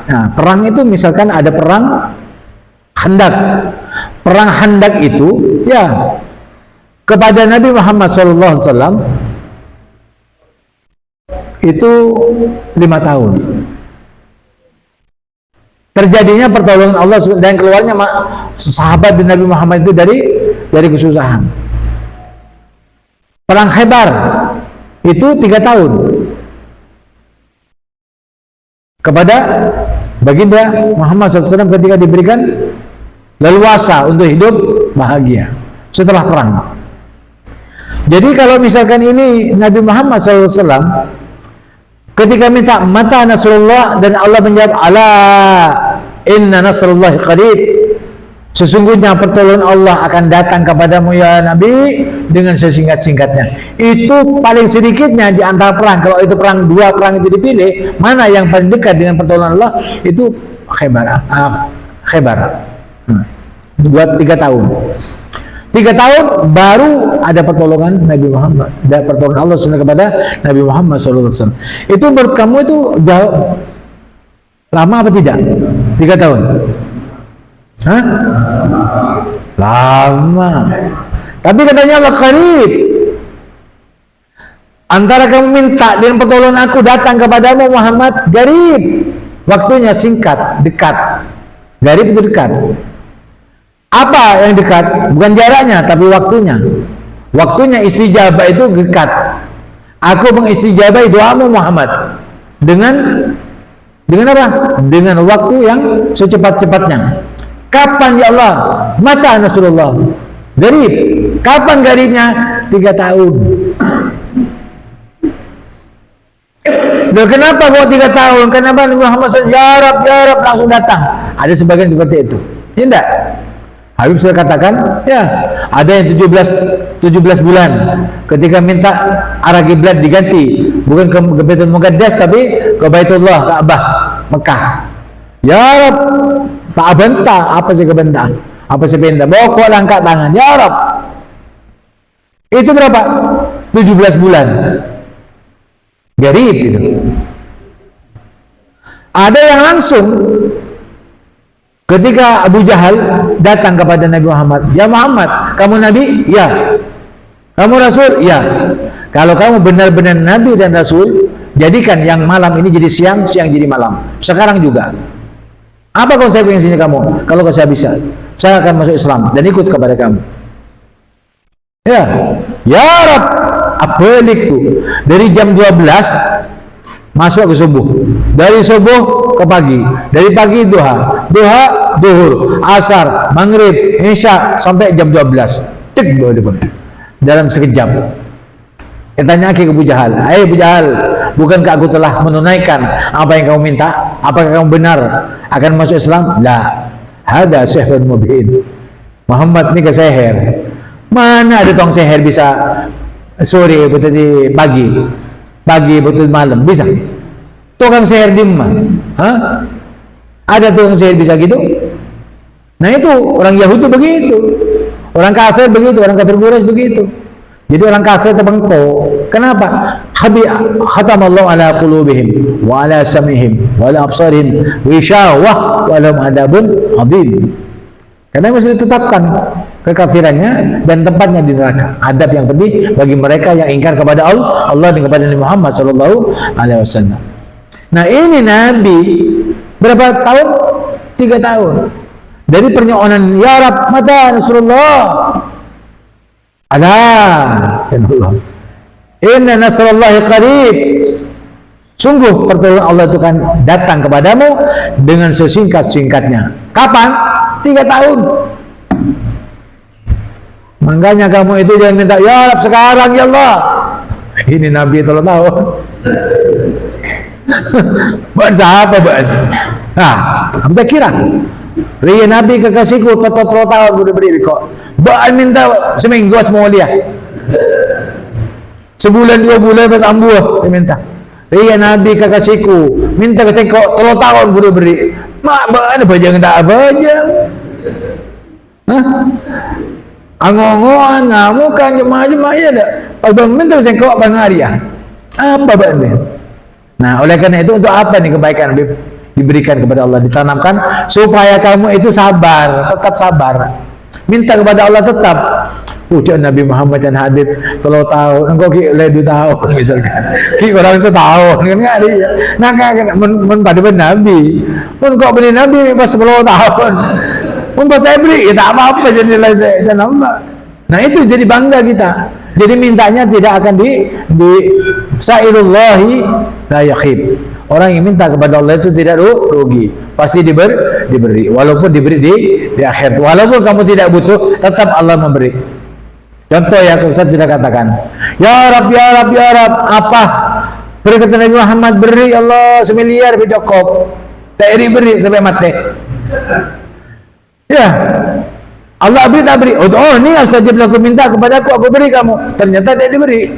nah, perang itu misalkan ada perang Khandaq. Perang Khandaq itu ya kepada Nabi Muhammad SAW itu 5 tahun. Terjadinya pertolongan Allah dan keluarnya sahabat Nabi Muhammad itu dari kesusahan. Perang Khaybar itu 3 tahun kepada baginda Muhammad SAW ketika diberikan leluasa untuk hidup bahagia setelah perang. Jadi kalau misalkan ini Nabi Muhammad SAW ketika minta mata nasrullah, dan Allah menjawab inna nasrullahi qarib, sesungguhnya pertolongan Allah akan datang kepadamu ya Nabi dengan sesingkat-singkatnya. Itu paling sedikitnya di antara perang. Kalau itu perang 2 perang itu dipilih, mana yang paling dekat dengan pertolongan Allah? Itu Khaybar. Buat 3 tahun. 3 tahun baru ada pertolongan Nabi Muhammad, ada pertolongan Allah SWT kepada Nabi Muhammad SAW. Itu menurut kamu itu jauh lama apa tidak? 3 tahun? Hah? Lama. Tapi katanya Allah qarib. Antara kamu minta dengan pertolongan aku datang kepadamu Muhammad, qarib. Waktunya singkat, dekat. Qarib itu dekat. Apa yang dekat? Bukan jaraknya, tapi waktunya. Waktunya istijabah itu dekat. Aku mengistijabahi doamu Muhammad dengan apa? Dengan waktu yang secepat-cepatnya. Kapan ya Allah? Mata nasrullah. Garib. Kapan garibnya? 3 tahun. Loh, kenapa kok 3 tahun? Kenapa Nabi Muhammad SAW ya Rab langsung datang? Ada sebagian seperti itu. Ya enggak? Habib sudah katakan, ya, ada yang 17 bulan ketika minta arah kiblat diganti, bukan ke Baitul Muqaddas tapi ke Baitullah, Ka'bah, Mekah. Ya Rab, tak bentah, apa sih kebentah? Apa sih bentah? Bokok angkat tangan, ya Rab. Itu berapa? 17 bulan. Garib itu. Ada yang langsung ketika Abu Jahal datang kepada Nabi Muhammad, ya Muhammad, kamu Nabi? Ya. Kamu Rasul? Ya. Kalau kamu benar-benar Nabi dan Rasul, jadikan yang malam ini jadi siang, siang jadi malam. Sekarang juga. Apa konsekuensinya kamu? Kalau saya bisa, saya akan masuk Islam dan ikut kepada kamu. Ya, ya Rab, apalik tuh. Dari jam 12 masuk ke subuh. Dari subuh ke pagi. Dari pagi duha. Duha, duhur, asar, maghrib, isya sampai jam 12. Tik dalam sekejap. Tanya ke Abu Jahal, "Hai Abu Jahal, bukankah aku telah menunaikan apa yang kamu minta? Apakah kamu benar akan masuk Islam?" "La, hada sihrun mubin." Muhammad ini ke seher. Mana ada tong seher bisa sore betul di pagi, pagi betul malam bisa? Tukang seher di mana? Hah? Ada tukang seher bisa gitu? Nah itu orang Yahudi begitu, orang kafir begitu, orang kafir Quraisy begitu. Jadi orang kafir terbengkok. Kenapa? Khatamallahu ala qulubihim wa ala sam'ihim wa ala absarihim ghishawah wa lahum adabun adzim. Karena mesti ditetapkan kekafirannya dan tempatnya di neraka. Adab yang pedih bagi mereka yang ingkar kepada Allah dan kepada Nabi Muhammad sallallahu alaihi wasallam. Nah, ini Nabi berapa tahun? 3 tahun. Dari pernyataan ya Rab, mata Rasulullah. Allah, inna nasrallahi qarib. Sungguh pertolongan Allah itu kan datang kepadamu dengan sesingkat-singkatnya. Kapan? 3 tahun. Makanya kamu itu jangan minta ya Rab sekarang ya Allah. Ini Nabi 3 tahun. Buat siapa buat? Nah, apa saya kira? Ria Nabi kekasihku 3 tahun udah beri kok. Buat minta seminggu semua dia. Sebulan 2 bulan pas ambuh dia minta. Ria Nabi kekasihku minta kasih kok 3 tahun udah beri. Mak mana bajang tak bajang. Hah? Angongoan ngamukan jemaah-jemaah ya dah. Abang minta kasih kok bang Arya. Apa bang? Nah, oleh karena itu untuk apa nih kebaikan diberikan kepada Allah, ditanamkan supaya kamu itu sabar, tetap sabar. Minta kepada Allah tetap. Ucap Nabi Muhammad dan Habib 3 tahun, engkau ki oleh 2 tahun misalkan. Ki orang setahun kan enggak dia. Nah kan men pada Nabi. Mun kok beri Nabi pas 10 tahun. Mun pas beri ya tak apa-apa jadi lain Allah. Nah itu jadi bangga kita. Jadi mintanya tidak akan di sairullahi la yakhib. Orang yang minta kepada Allah itu tidak rugi, pasti diberi, walaupun diberi di akhir. Walaupun kamu tidak butuh, tetap Allah memberi. Contoh ya, Ustaz sudah katakan, ya Rab, ya Rab, ya Rab, apa? Beri kata Nabi Muhammad, beri Allah 1 miliar bercokop, tak beri sampai mati. Ya, Allah beri tak beri. Oh ini astajib aku minta kepada aku beri kamu. Ternyata dia diberi.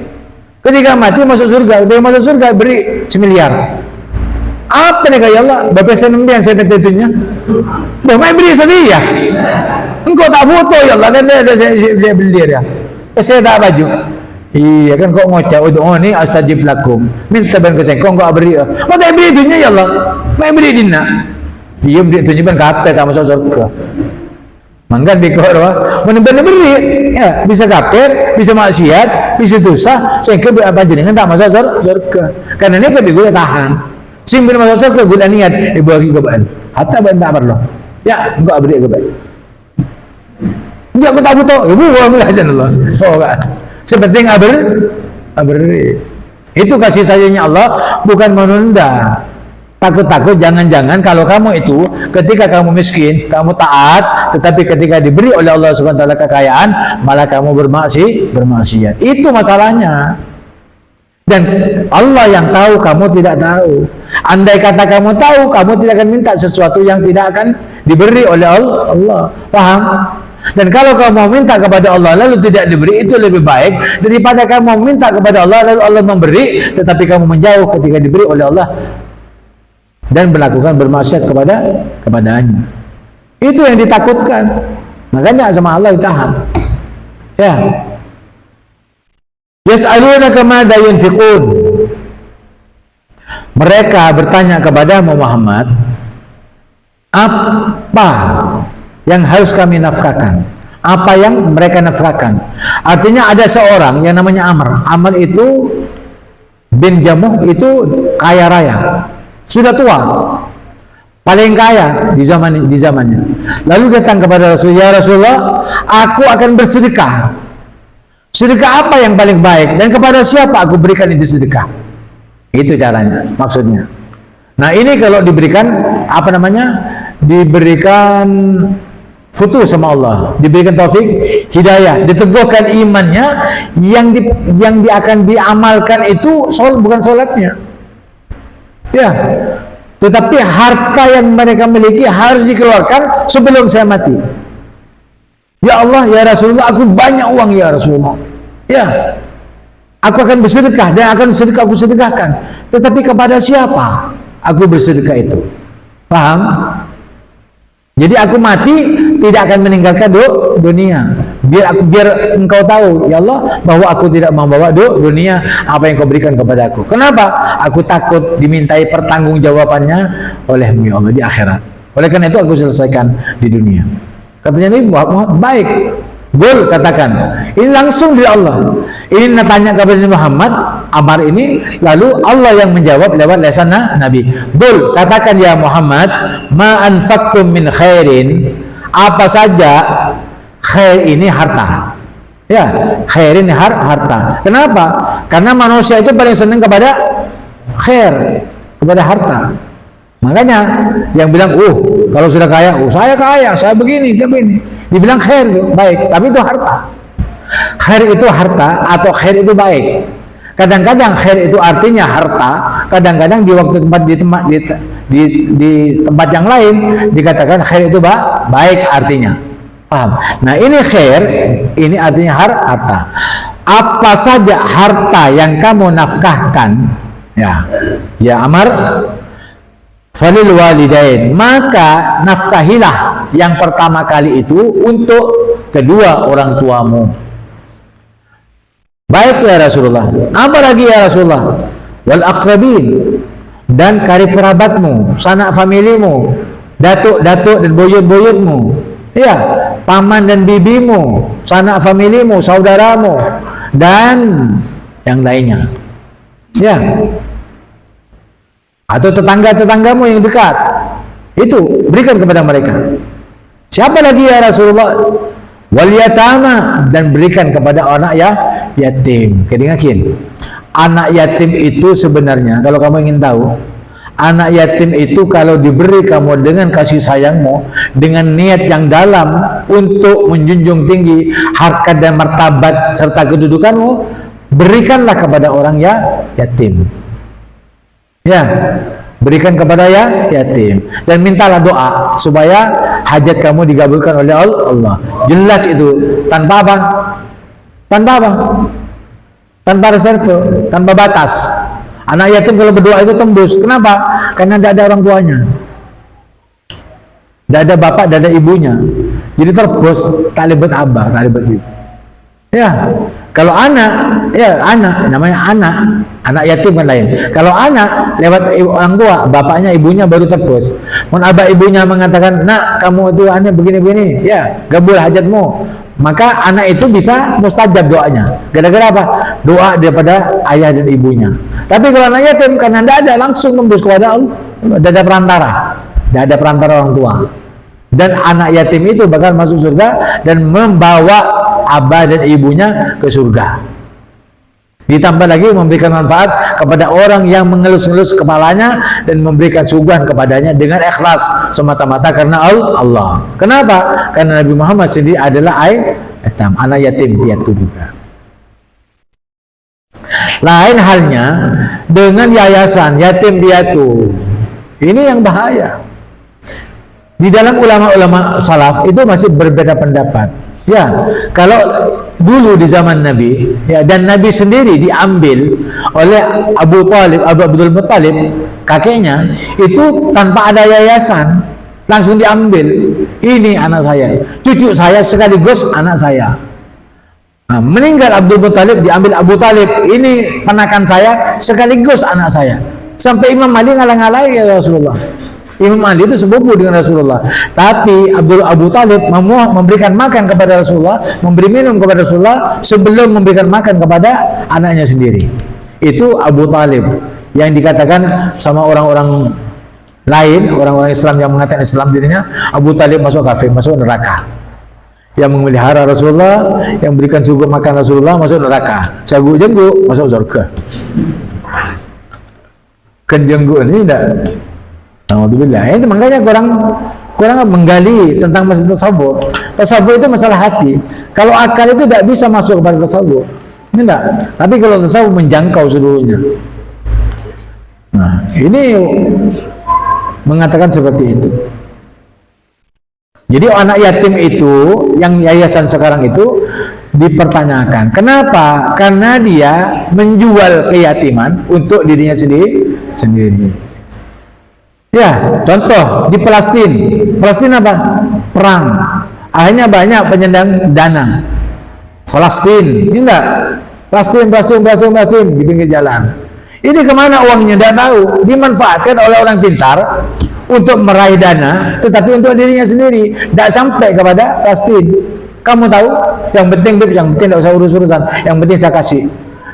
Ketika mati masuk surga, ketika masuk surga beri 1 miliar. Apa nih kaya Allah? Bapak saya nembian saya tentunya. Bapak beri sedia. Engkau tak butuh ya Allah kan dia beli dia. Saya tak baju. Iya kan kok ngocak oh ini astajib lakum. Minta ban ke saya kok enggak beri. Mau tak beri dunia ya Allah. Mau beri dina. Dia beri dunia ban kape tak masuk surga. Mangga di korwa benar-benar beri ya bisa kafir, bisa maksiat, bisa dosa sehingga apa jenengan tak masuk surga. Karena ini kan digula tahan. Simbol masuk surga gula niat ibu lagi kebal. Hatta ban tak perlu. Ya enggak beri kebal. Ya aku tak butuh, ibu buang aja Allah. Oh kan. Sepenting beri. Itu kasih sayangnya Allah bukan menunda. Takut-takut jangan-jangan kalau kamu itu ketika kamu miskin, kamu taat, tetapi ketika diberi oleh Allah Subhanahu wa taala kekayaan, malah kamu bermaksiat. Itu masalahnya. Dan Allah yang tahu, kamu tidak tahu. Andai kata kamu tahu, kamu tidak akan minta sesuatu yang tidak akan diberi oleh Allah. Paham? Dan kalau kamu mau minta kepada Allah lalu tidak diberi, itu lebih baik daripada kamu minta kepada Allah lalu Allah memberi, tetapi kamu menjauh ketika diberi oleh Allah dan berlakukan bermaksiat kepadanya. Itu yang ditakutkan. Makanya sama Allah ditahan. Ya. Yas'alunaka madza yunfiqun. Mereka bertanya kepada Muhammad, apa yang harus kami nafkahkan? apa yang mereka nafkahkan. Artinya ada seorang yang namanya Amr. Amr itu bin Jamuh, itu kaya raya, sudah tua, paling kaya di zamannya. Lalu datang kepada Rasulullah, ya Rasulullah, aku akan bersedekah. Sedekah apa yang paling baik dan kepada siapa aku berikan itu sedekah? Itu caranya, maksudnya. Nah, ini kalau diberikan apa namanya? Diberikan futuh sama Allah, diberikan taufik hidayah, diteguhkan imannya, yang akan diamalkan itu bukan sholatnya, ya, tetapi harta yang mereka miliki harus dikeluarkan sebelum saya mati. Ya Allah, ya Rasulullah, aku banyak uang ya Rasulullah, ya, aku akan bersedekah dan akan sedekah aku sedekahkan, tetapi kepada siapa aku bersedekah itu? Paham? Jadi aku mati tidak akan meninggalkan dunia. Biar engkau tahu, ya Allah, bahwa aku tidak membawa dunia apa yang kau berikan kepada aku. Kenapa? Aku takut dimintai pertanggungjawabannya olehmu ya Allah di akhirat. Oleh karena itu aku selesaikan di dunia. Katanya Nabi Muhammad, baik. Bul, katakan. Ini langsung dari Allah. Ini tanya kepada Muhammad, Amar ini, lalu Allah yang menjawab lewat lisan Nabi. Bul, katakan ya Muhammad, ma anfaqtum min khairin, apa saja khair ini harta. Ya, khair ini harta. Kenapa? Karena manusia itu paling senang kepada khair, kepada harta. Makanya yang bilang, kalau sudah kaya, saya kaya, saya begini, saya begini. Dibilang khair, baik, tapi itu harta. Khair itu harta atau khair itu baik. Kadang-kadang khair itu artinya harta, kadang-kadang di waktu di tempat yang lain dikatakan khair itu baik artinya. Paham? Nah, ini khair, ini artinya harta. Apa saja harta yang kamu nafkahkan, ya Amar, falil walidain, maka nafkahilah yang pertama kali itu untuk kedua orang tuamu. Baik ya Rasulullah. Apa lagi ya Rasulullah? Wal aqrabin, dan karib kerabatmu, sanak familimu, datuk-datuk dan buyut-buyutmu, ya, paman dan bibimu, sanak familimu, saudaramu, dan yang lainnya, ya, atau tetangga-tetanggamu yang dekat, itu berikan kepada mereka. Siapa lagi ya Rasulullah? Wal yatama, dan berikan kepada anak yatim. Kedengakin, anak yatim itu sebenarnya, kalau kamu ingin tahu, anak yatim itu kalau diberi kamu dengan kasih sayangmu, dengan niat yang dalam untuk menjunjung tinggi harkat dan martabat serta kedudukanmu, berikanlah kepada orang yatim. Ya, berikan kepada yatim dan mintalah doa supaya hajat kamu dikabulkan oleh Allah. Jelas itu, tanpa apa? Tanpa apa? Tanpa reserve, tanpa batas. Anak yatim kalau berdoa itu tembus. Kenapa? Karena tidak ada orang tuanya, tidak ada bapak, tidak ada ibunya. Jadi terus tak lebet abah, tak lebet ibu. Ya, kalau anak, ya anak, namanya anak yatim kan lain. Kalau anak lewat orang tua, bapaknya, ibunya baru terpus. Mun abah ibunya mengatakan, nak kamu itu aneh begini-begini, ya gabul hajatmu, maka anak itu bisa mustajab doanya. Gara-gara apa? Doa daripada ayah dan ibunya. Tapi kalau anak yatim, karena tidak ada, langsung tembus kepada Allah. Tidak ada perantara, tidak ada perantara orang tua. Dan anak yatim itu bakal masuk surga dan membawa abah dan ibunya ke surga. Ditambah lagi memberikan manfaat kepada orang yang mengelus-elus kepalanya dan memberikan suguhan kepadanya dengan ikhlas semata-mata karena Allah. Kenapa? Karena Nabi Muhammad sendiri adalah anak yatim piatu juga. Lain halnya dengan yayasan yatim piatu. Ini yang bahaya. Di dalam ulama-ulama salaf itu masih berbeda pendapat. Ya, kalau dulu di zaman Nabi, ya, dan Nabi sendiri diambil oleh Abu Abdul Muttalib, kakeknya, itu tanpa ada yayasan, langsung diambil. Ini anak saya, cucu saya sekaligus anak saya. Nah, meninggal Abdul Muttalib, diambil Abu Talib, ini ponakan saya sekaligus anak saya. Sampai Imam Ali ngalah-ngalahi ya Rasulullah. Imam Ali itu sepupu dengan Rasulullah. Tapi Abu Talib memberikan makan kepada Rasulullah, memberi minum kepada Rasulullah sebelum memberikan makan kepada anaknya sendiri. Itu Abu Talib yang dikatakan sama orang-orang lain, orang-orang Islam yang mengatakan Islam dirinya, Abu Talib masuk kafir, masuk neraka. Yang memelihara Rasulullah, yang berikan sugu makan Rasulullah masuk neraka. Jago jenggu masuk surga. Kan jenggu ini tidak. Alhamdulillah. Itu makanya kurang menggali tentang masalah tasawuf. Tasawuf itu masalah hati. Kalau akal itu tidak bisa masuk kepada tasawuf. Tidak. Tapi kalau tasawuf menjangkau seluruhnya. Nah, ini mengatakan seperti itu. Jadi anak yatim itu yang yayasan sekarang itu dipertanyakan. Kenapa? Karena dia menjual keyatiman untuk dirinya sendiri. Ya, contoh di Palestina. Palestina apa? Perang. Akhirnya banyak penyandang dana. Palestina, ini enggak? Palestina di pinggir jalan. Ini kemana uangnya? Tidak tahu. Dimanfaatkan oleh orang pintar untuk meraih dana, tetapi untuk dirinya sendiri. Tidak sampai kepada Palestina. Kamu tahu? Yang penting tidak usah urus-urusan. Yang penting saya kasih.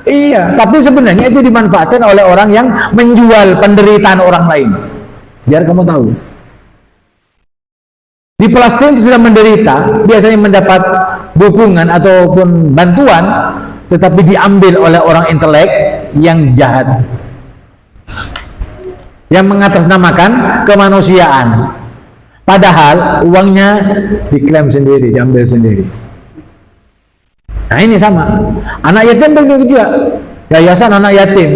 Iya, tapi sebenarnya itu dimanfaatkan oleh orang yang menjual penderitaan orang lain. Biar kamu tahu. Di Palestina sudah menderita, biasanya mendapat dukungan ataupun bantuan, tetapi diambil oleh orang intelek yang jahat, yang mengatasnamakan kemanusiaan. Padahal uangnya diklaim sendiri, diambil sendiri. Nah ini sama. Anak yatim begitu juga. Yayasan anak yatim.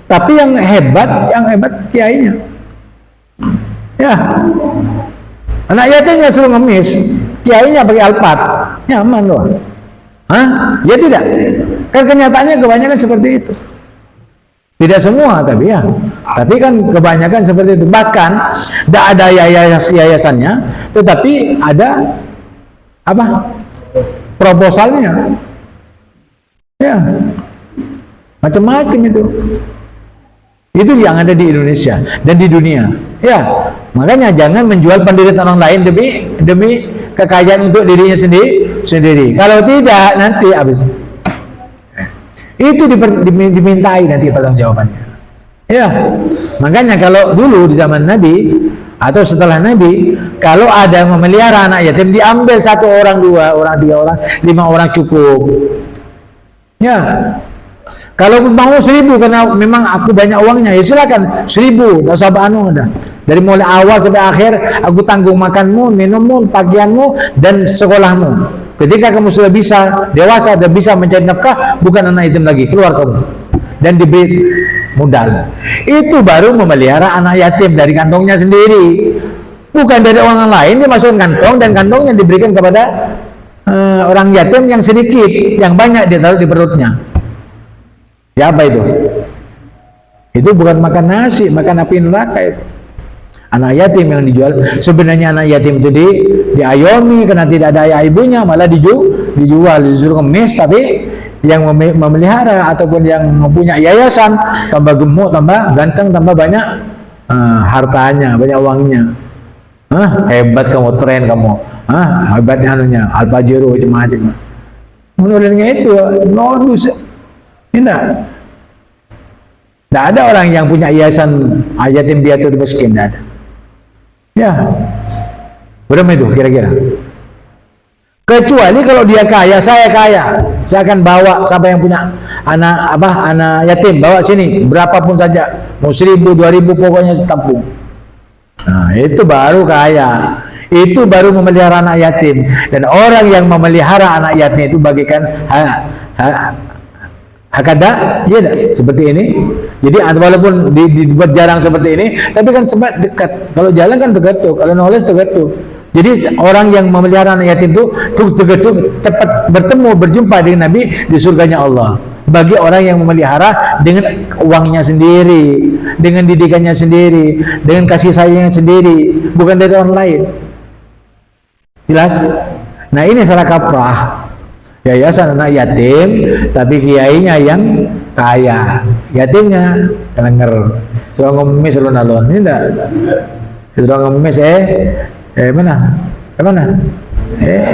Tapi yang hebat kiainya. Ya, anak yatim nggak suruh ngemis, kiainya pakai Alphard, nyaman loh. Hah? Ya tidak. Kan kenyataannya kebanyakan seperti itu. Tidak semua tapi ya. Tapi kan kebanyakan seperti itu. Bahkan tidak ada yayasannya, tetapi ada apa? Proposalnya. Ya, macam-macam itu. Itu yang ada di Indonesia dan di dunia. Ya, makanya jangan menjual penderitaan orang lain demi kekayaan untuk dirinya sendiri. Kalau tidak nanti habis. Itu dimintai nanti pertanggungjawabannya. Ya, makanya kalau dulu di zaman Nabi atau setelah Nabi, kalau ada memelihara anak yatim diambil 1 orang, 2 orang, 3 orang, 5 orang cukup. Ya. Kalau mau 1.000 karena memang aku banyak uangnya, ya silakan 1.000, tak usah ada. Dari mulai awal sampai akhir aku tanggung makanmu, minummu, pakaianmu dan sekolahmu. Ketika kamu sudah bisa dewasa dan bisa mencari nafkah, bukan anak yatim lagi, keluar kamu dan diberi modal. Itu baru memelihara anak yatim dari kantongnya sendiri, bukan dari orang lain. Dia masukkan kantong dan kantongnya diberikan kepada orang yatim yang sedikit, yang banyak dia taruh di perutnya. Ya apa itu? Itu bukan makan nasi, makan api neraka itu. Anak yatim yang dijual. Sebenarnya anak yatim itu diayomi karena tidak ada ayah ibunya, malah dijual, disuruh ngemis. Tapi yang memelihara ataupun yang mempunyai yayasan tambah gemuk, tambah ganteng, tambah banyak hartanya, banyak uangnya. Hebat kamu, tren kamu. Hebatnya anunya, Al-Pajero macam-macam. Menurutnya itu modus. Tidak ada orang yang punya yayasan yatim piatu miskin, tidak ada. Ya, berapa itu kira-kira? Kecuali kalau dia kaya, saya kaya, saya akan bawa siapa yang punya anak yatim, bawa sini berapapun saja, mau 1.000, 2.000 pokoknya setampung. Nah, itu baru kaya. Itu baru memelihara anak yatim. Dan orang yang memelihara anak yatim itu bagikan hakada, iya seperti ini. Jadi walaupun dibuat jarang seperti ini, tapi kan sempat dekat. Kalau jalan kan dekat tuh, kalau nulis dekat tuh. Jadi orang yang memelihara anak yatim itu cepat bertemu, berjumpa dengan Nabi di surganya Allah. Bagi orang yang memelihara dengan uangnya sendiri, dengan didikannya sendiri, dengan kasih sayangnya sendiri, bukan dari orang lain. Jelas? Nah ini salah kaprah. Yayasan anak yatim, tapi kiainya yang kaya, yatimnya kelengar, so ngomis alun-alun. Ini enggak. Itu orang ngemis, mana? Mana?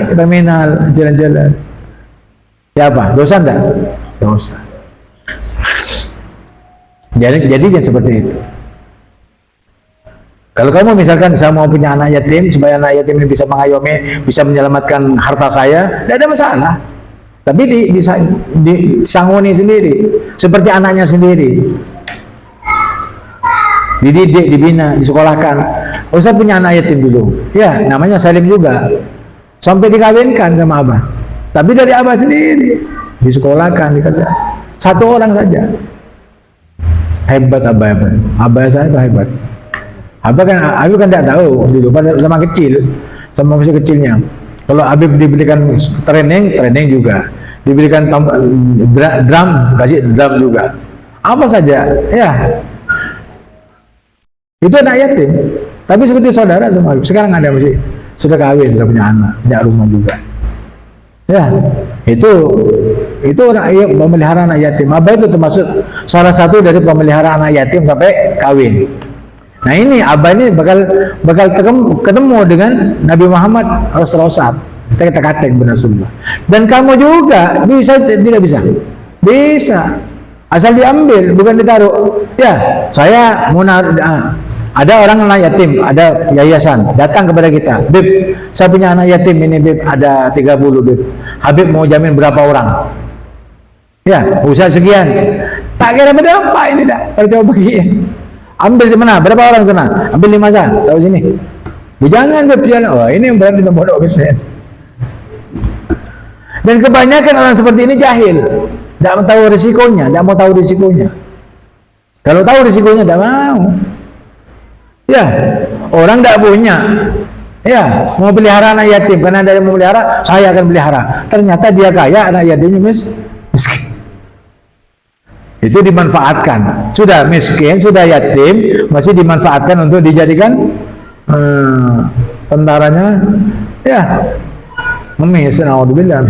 Ke terminal, jalan-jalan. Ya apa? Dosa enggak? Dosa. Jadi jangan seperti itu. Kalau kamu misalkan saya mau punya anak yatim, supaya anak yatim ini bisa mengayomi, bisa menyelamatkan harta saya, tidak ada masalah. Tapi disangoni sendiri, seperti anaknya sendiri. Dididik, dibina, disekolahkan. Ustaz punya anak yatim dulu. Ya, namanya Salim juga. Sampai dikawinkan sama abah. Tapi dari abah sendiri. Disekolahkan, dikasih. Satu orang saja. Hebat abah. Abah saya itu hebat. Abah kan tidak tahu dulu sama kecil, sama masih kecilnya. Kalau Habib diberikan training juga. Diberikan drum, kasih drum juga. Apa saja, ya. Itu anak yatim. Tapi seperti saudara sama Habib. Sekarang ada masih sudah kawin, sudah punya anak, punya rumah juga. Ya, itu orang memelihara anak yatim. Abah itu termasuk salah satu dari pemelihara anak yatim sampai kawin. Nah ini abah ini bakal ketemu dengan Nabi Muhammad Rasulullah. Kita katakan benar Rasulullah. Dan kamu juga bisa tidak bisa? Bisa. Asal diambil, bukan ditaruh. Ya, saya mau ada orang anak yatim, ada yayasan datang kepada kita. Bib, saya punya anak yatim ini Bib, ada 30 Bib. Habib mau jamin berapa orang? Ya, usaha sekian. Tak kira berapa ini dah. Kalau coba bagi. Ambil mana? Berapa orang sana? Ambil 5 saja. Tahu sini. Jangan berpikiran, oh ini yang berarti nombor 2%. Dan kebanyakan orang seperti ini jahil. Tidak mau tahu risikonya, tidak mau tahu risikonya. Kalau tahu risikonya, tidak mau. Ya, orang tidak punya. Ya, mau pelihara anak yatim. Karena ada yang mau pelihara, saya akan pelihara. Ternyata dia kaya, anak yatimnya miskin. Itu dimanfaatkan. Sudah miskin, sudah yatim, masih dimanfaatkan untuk dijadikan tentaranya. Ya, ngemis. Naudzubillah.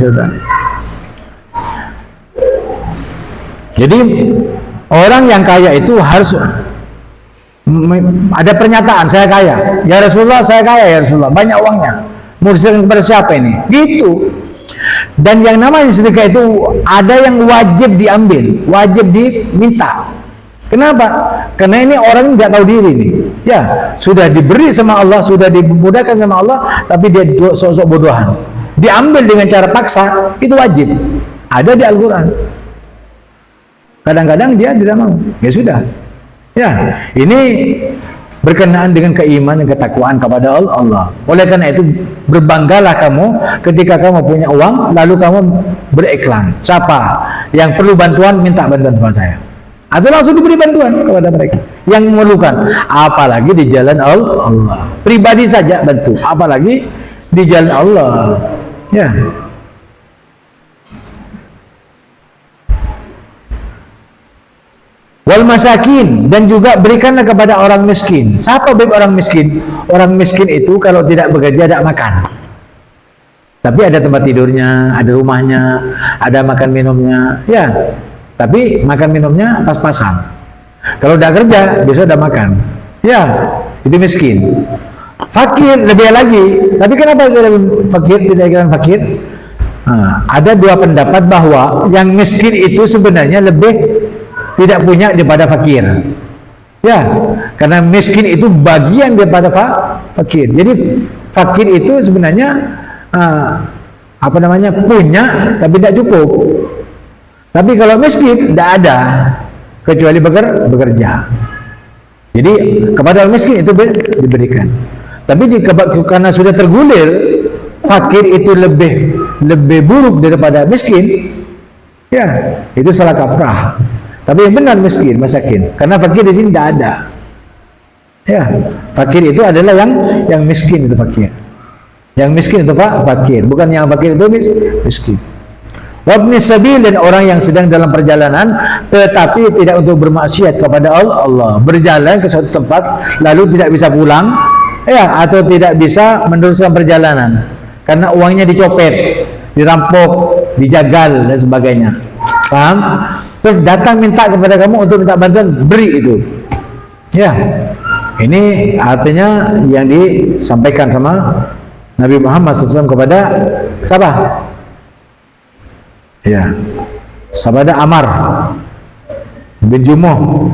Jadi orang yang kaya itu harus ada pernyataan, saya kaya. Ya Rasulullah, saya kaya ya Rasulullah. Banyak uangnya. Mau diserahkan kepada siapa ini? Gitu. Dan yang namanya sedekah itu ada yang wajib diambil, wajib diminta. Kenapa? Karena ini orang nggak tahu diri nih. Ya, sudah diberi sama Allah, sudah dimudahkan sama Allah, tapi dia sok-sok bodohan. Diambil dengan cara paksa, itu wajib. Ada di Al-Quran. Kadang-kadang dia tidak mau. Ya sudah. Ya, ini berkenaan dengan keimanan dan ketakwaan kepada Allah. Oleh karena itu berbanggalah kamu ketika kamu punya uang lalu kamu beriklan. Siapa yang perlu bantuan minta bantuan sama saya. Atau langsung diberi bantuan kepada mereka yang memerlukan. Apalagi di jalan Allah. Pribadi saja bantu, apalagi di jalan Allah. Ya. Wal masakin, dan juga berikanlah kepada orang miskin. Siapa orang miskin? Orang miskin itu kalau tidak bekerja tidak makan. Tapi ada tempat tidurnya, ada rumahnya, ada makan minumnya. Ya, tapi makan minumnya pas-pasan. Kalau udah kerja, besok udah makan. Ya, itu miskin. Fakir lebih lagi. Tapi kenapa fakir tidak dikatakan fakir? Nah, ada dua pendapat bahwa yang miskin itu sebenarnya lebih tidak punya daripada fakir. Ya, karena miskin itu bagian daripada fakir. Jadi fakir itu sebenarnya punya tapi tidak cukup. Tapi kalau miskin tidak ada kecuali bekerja. Jadi kepada orang miskin itu diberikan. Tapi karena sudah tergulir fakir itu lebih buruk daripada miskin. Ya, itu salah kaprah. Tapi yang benar miskin, masakin. Karena fakir di sini tidak ada. Ya, fakir itu adalah yang miskin itu fakir. Yang miskin itu fakir, bukan yang fakir itu miskin. Wabni sabil, dan orang yang sedang dalam perjalanan tetapi tidak untuk bermaksiat kepada Allah. Berjalan ke suatu tempat lalu tidak bisa pulang, ya, atau tidak bisa meneruskan perjalanan karena uangnya dicopet, dirampok, dijagal dan sebagainya. Paham? Terus datang minta kepada kamu untuk minta bantuan, beri itu. Ya, Ini artinya yang disampaikan sama Nabi Muhammad SAW kepada siapa? Ya, sabada Amar bin Jumuh.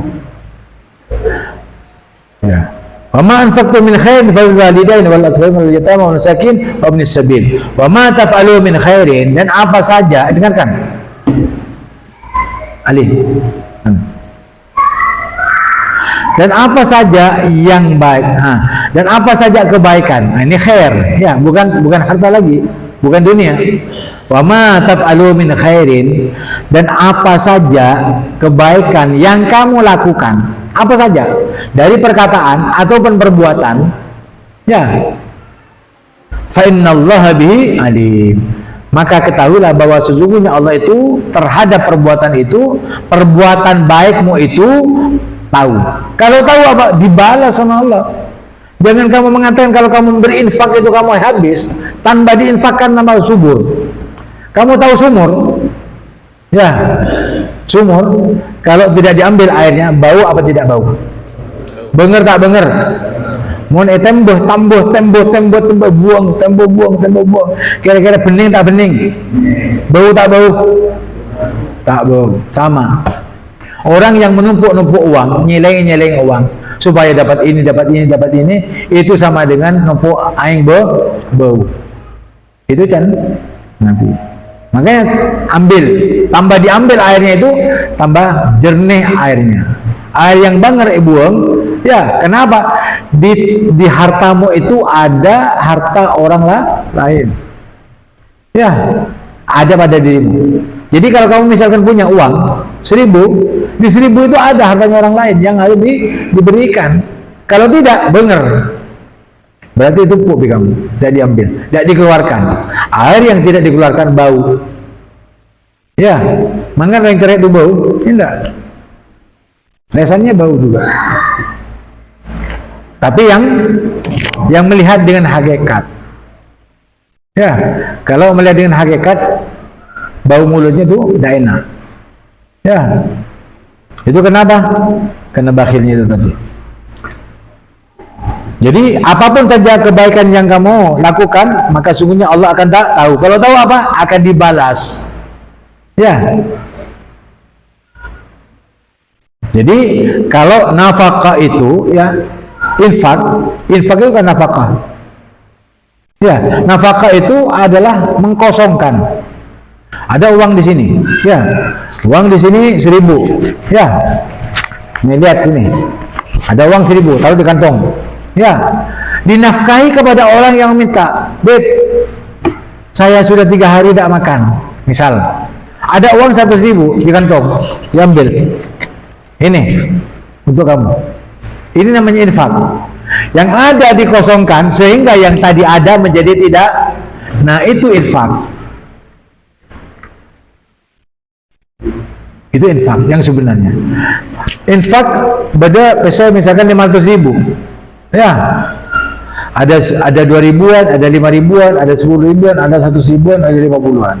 Ya. Wa ma anfaqtum min khairin falil walidain wal aqrabin wal yatama wal masakin wa ibnis sabil. Wa ma taf'alu min khairin, dan apa saja, dengarkan. Ali. Dan apa saja yang baik, dan apa saja kebaikan. Nah, ini khair, ya, bukan harta lagi, bukan dunia. Wa ma taf'alu min khairin, dan apa saja kebaikan yang kamu lakukan, apa saja dari perkataan ataupun perbuatan, ya, fa innallaha bihi alim, maka ketahuilah bahwa sesungguhnya Allah itu terhadap perbuatan itu, perbuatan baikmu itu tahu. Kalau tahu apa? Dibalas sama Allah. Jangan kamu mengatakan kalau kamu berinfak itu kamu habis tanpa diinfakkan nama subur. Kamu tahu sumur? Ya, sumur kalau tidak diambil airnya bau apa tidak bau? Benger tak benger? Mun tembuh buang. Kira-kira bening tak bening? Bau tak bau? Tak bau. Sama. Orang yang menumpuk-numpuk uang, nyeleng uang supaya dapat ini, itu sama dengan numpuk aing bau. Itu kan Nabi. Makanya tambah diambil airnya itu tambah jernih airnya. Air yang banger buang, ya kenapa? Di hartamu itu ada harta orang lain. Ya, ada pada dirimu. Jadi kalau kamu misalkan punya uang 1.000, di 1.000 itu ada hartanya orang lain yang harus diberikan. Kalau tidak, benger. Berarti itu pupi kamu, tidak diambil, tidak dikeluarkan. Air yang tidak dikeluarkan bau. Ya, maka yang cerai itu bau? Tidak. Rasanya bau juga. Tapi yang melihat dengan hakikat. Ya, kalau melihat dengan hakikat, bau mulutnya itu tidak enak. Ya, itu kenapa? Karena bakhilnya itu tadi. Jadi apapun saja kebaikan yang kamu lakukan, maka sungguhnya Allah akan tahu. Kalau tahu apa? Akan dibalas. Ya. Jadi kalau nafkah itu, ya, infak itu kan nafkah. Ya, nafkah itu adalah mengkosongkan. Ada uang di sini, ya, uang di sini 1.000, ya. Ini lihat sini, ada uang 1.000, taruh di kantong. Ya, dinafkahi kepada orang yang minta. Beb, saya sudah 3 hari tidak makan. Misal, ada uang 100.000 di kantong, diambil. Ini untuk kamu. Ini namanya infak. Yang ada dikosongkan sehingga yang tadi ada menjadi tidak. Nah, itu infak. Itu infak yang sebenarnya. Infak beda, misalkan 500.000. Ya, ada 2.000-an, ada 5.000-an, ada 10.000-an, ada 100.000-an, ada 50-an.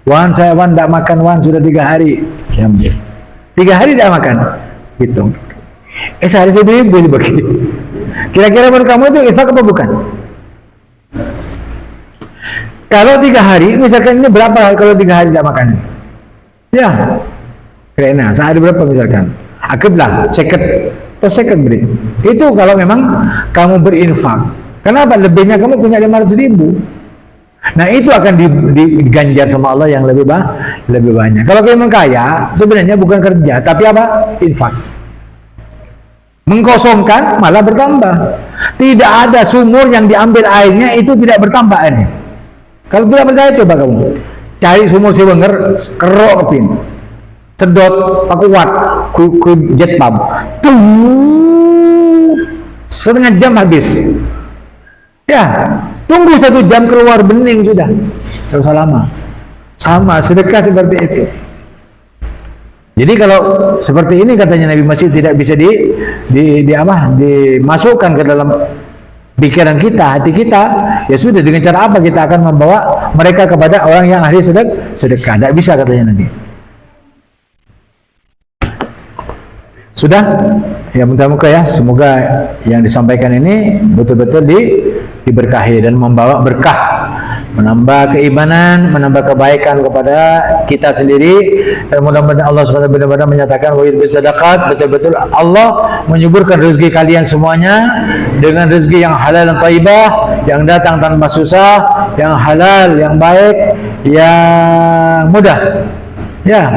Wan tidak makan, Wan sudah 3 hari. Ambil. 3 hari tidak makan. Hitung. Sehari 1.000 dibagi. Kira-kira menurut kamu itu infak apa bukan? Kalau 3 hari, misalkan ini berapa kalau 3 hari tidak makan? Ya, kena sehari berapa misalkan? Akiblah, seket. Atau second beri. Itu kalau memang kamu berinfak. Kenapa? Lebihnya kamu punya 500.000. Nah, itu akan diganjar sama Allah yang lebih banyak. Kalau kamu kaya, sebenarnya bukan kerja, tapi apa? Infak. Mengkosongkan malah bertambah. Tidak ada sumur yang diambil airnya itu tidak bertambah airnya. Kalau tidak percaya, coba kamu cari sumur Siwenger, kerok kepin. Cedot pakai watt ku jet pump, setengah jam habis. Ya, tunggu 1 jam keluar bening sudah. Tidak usah lama. Sama sedekah seperti itu. Jadi kalau seperti ini katanya Nabi Masih tidak bisa dimasukkan ke dalam pikiran kita, hati kita. Ya sudah, dengan cara apa kita akan membawa mereka kepada orang yang ahli sedekah? Tidak bisa katanya Nabi. Sudah? Ya mudah-mudahan ya, semoga yang disampaikan ini betul-betul diberkahi dan membawa berkah, menambah keimanan, menambah kebaikan kepada kita sendiri, dan mudah-mudahan Allah SWT benar-benar menyatakan wa bersedekah, betul-betul Allah menyuburkan rezeki kalian semuanya dengan rezeki yang halal dan thayyibah, yang datang tanpa susah, yang halal, yang baik, yang mudah, ya,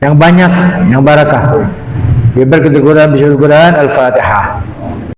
yang banyak, yang barakah. Biar kita Quran, Al-Fatihah.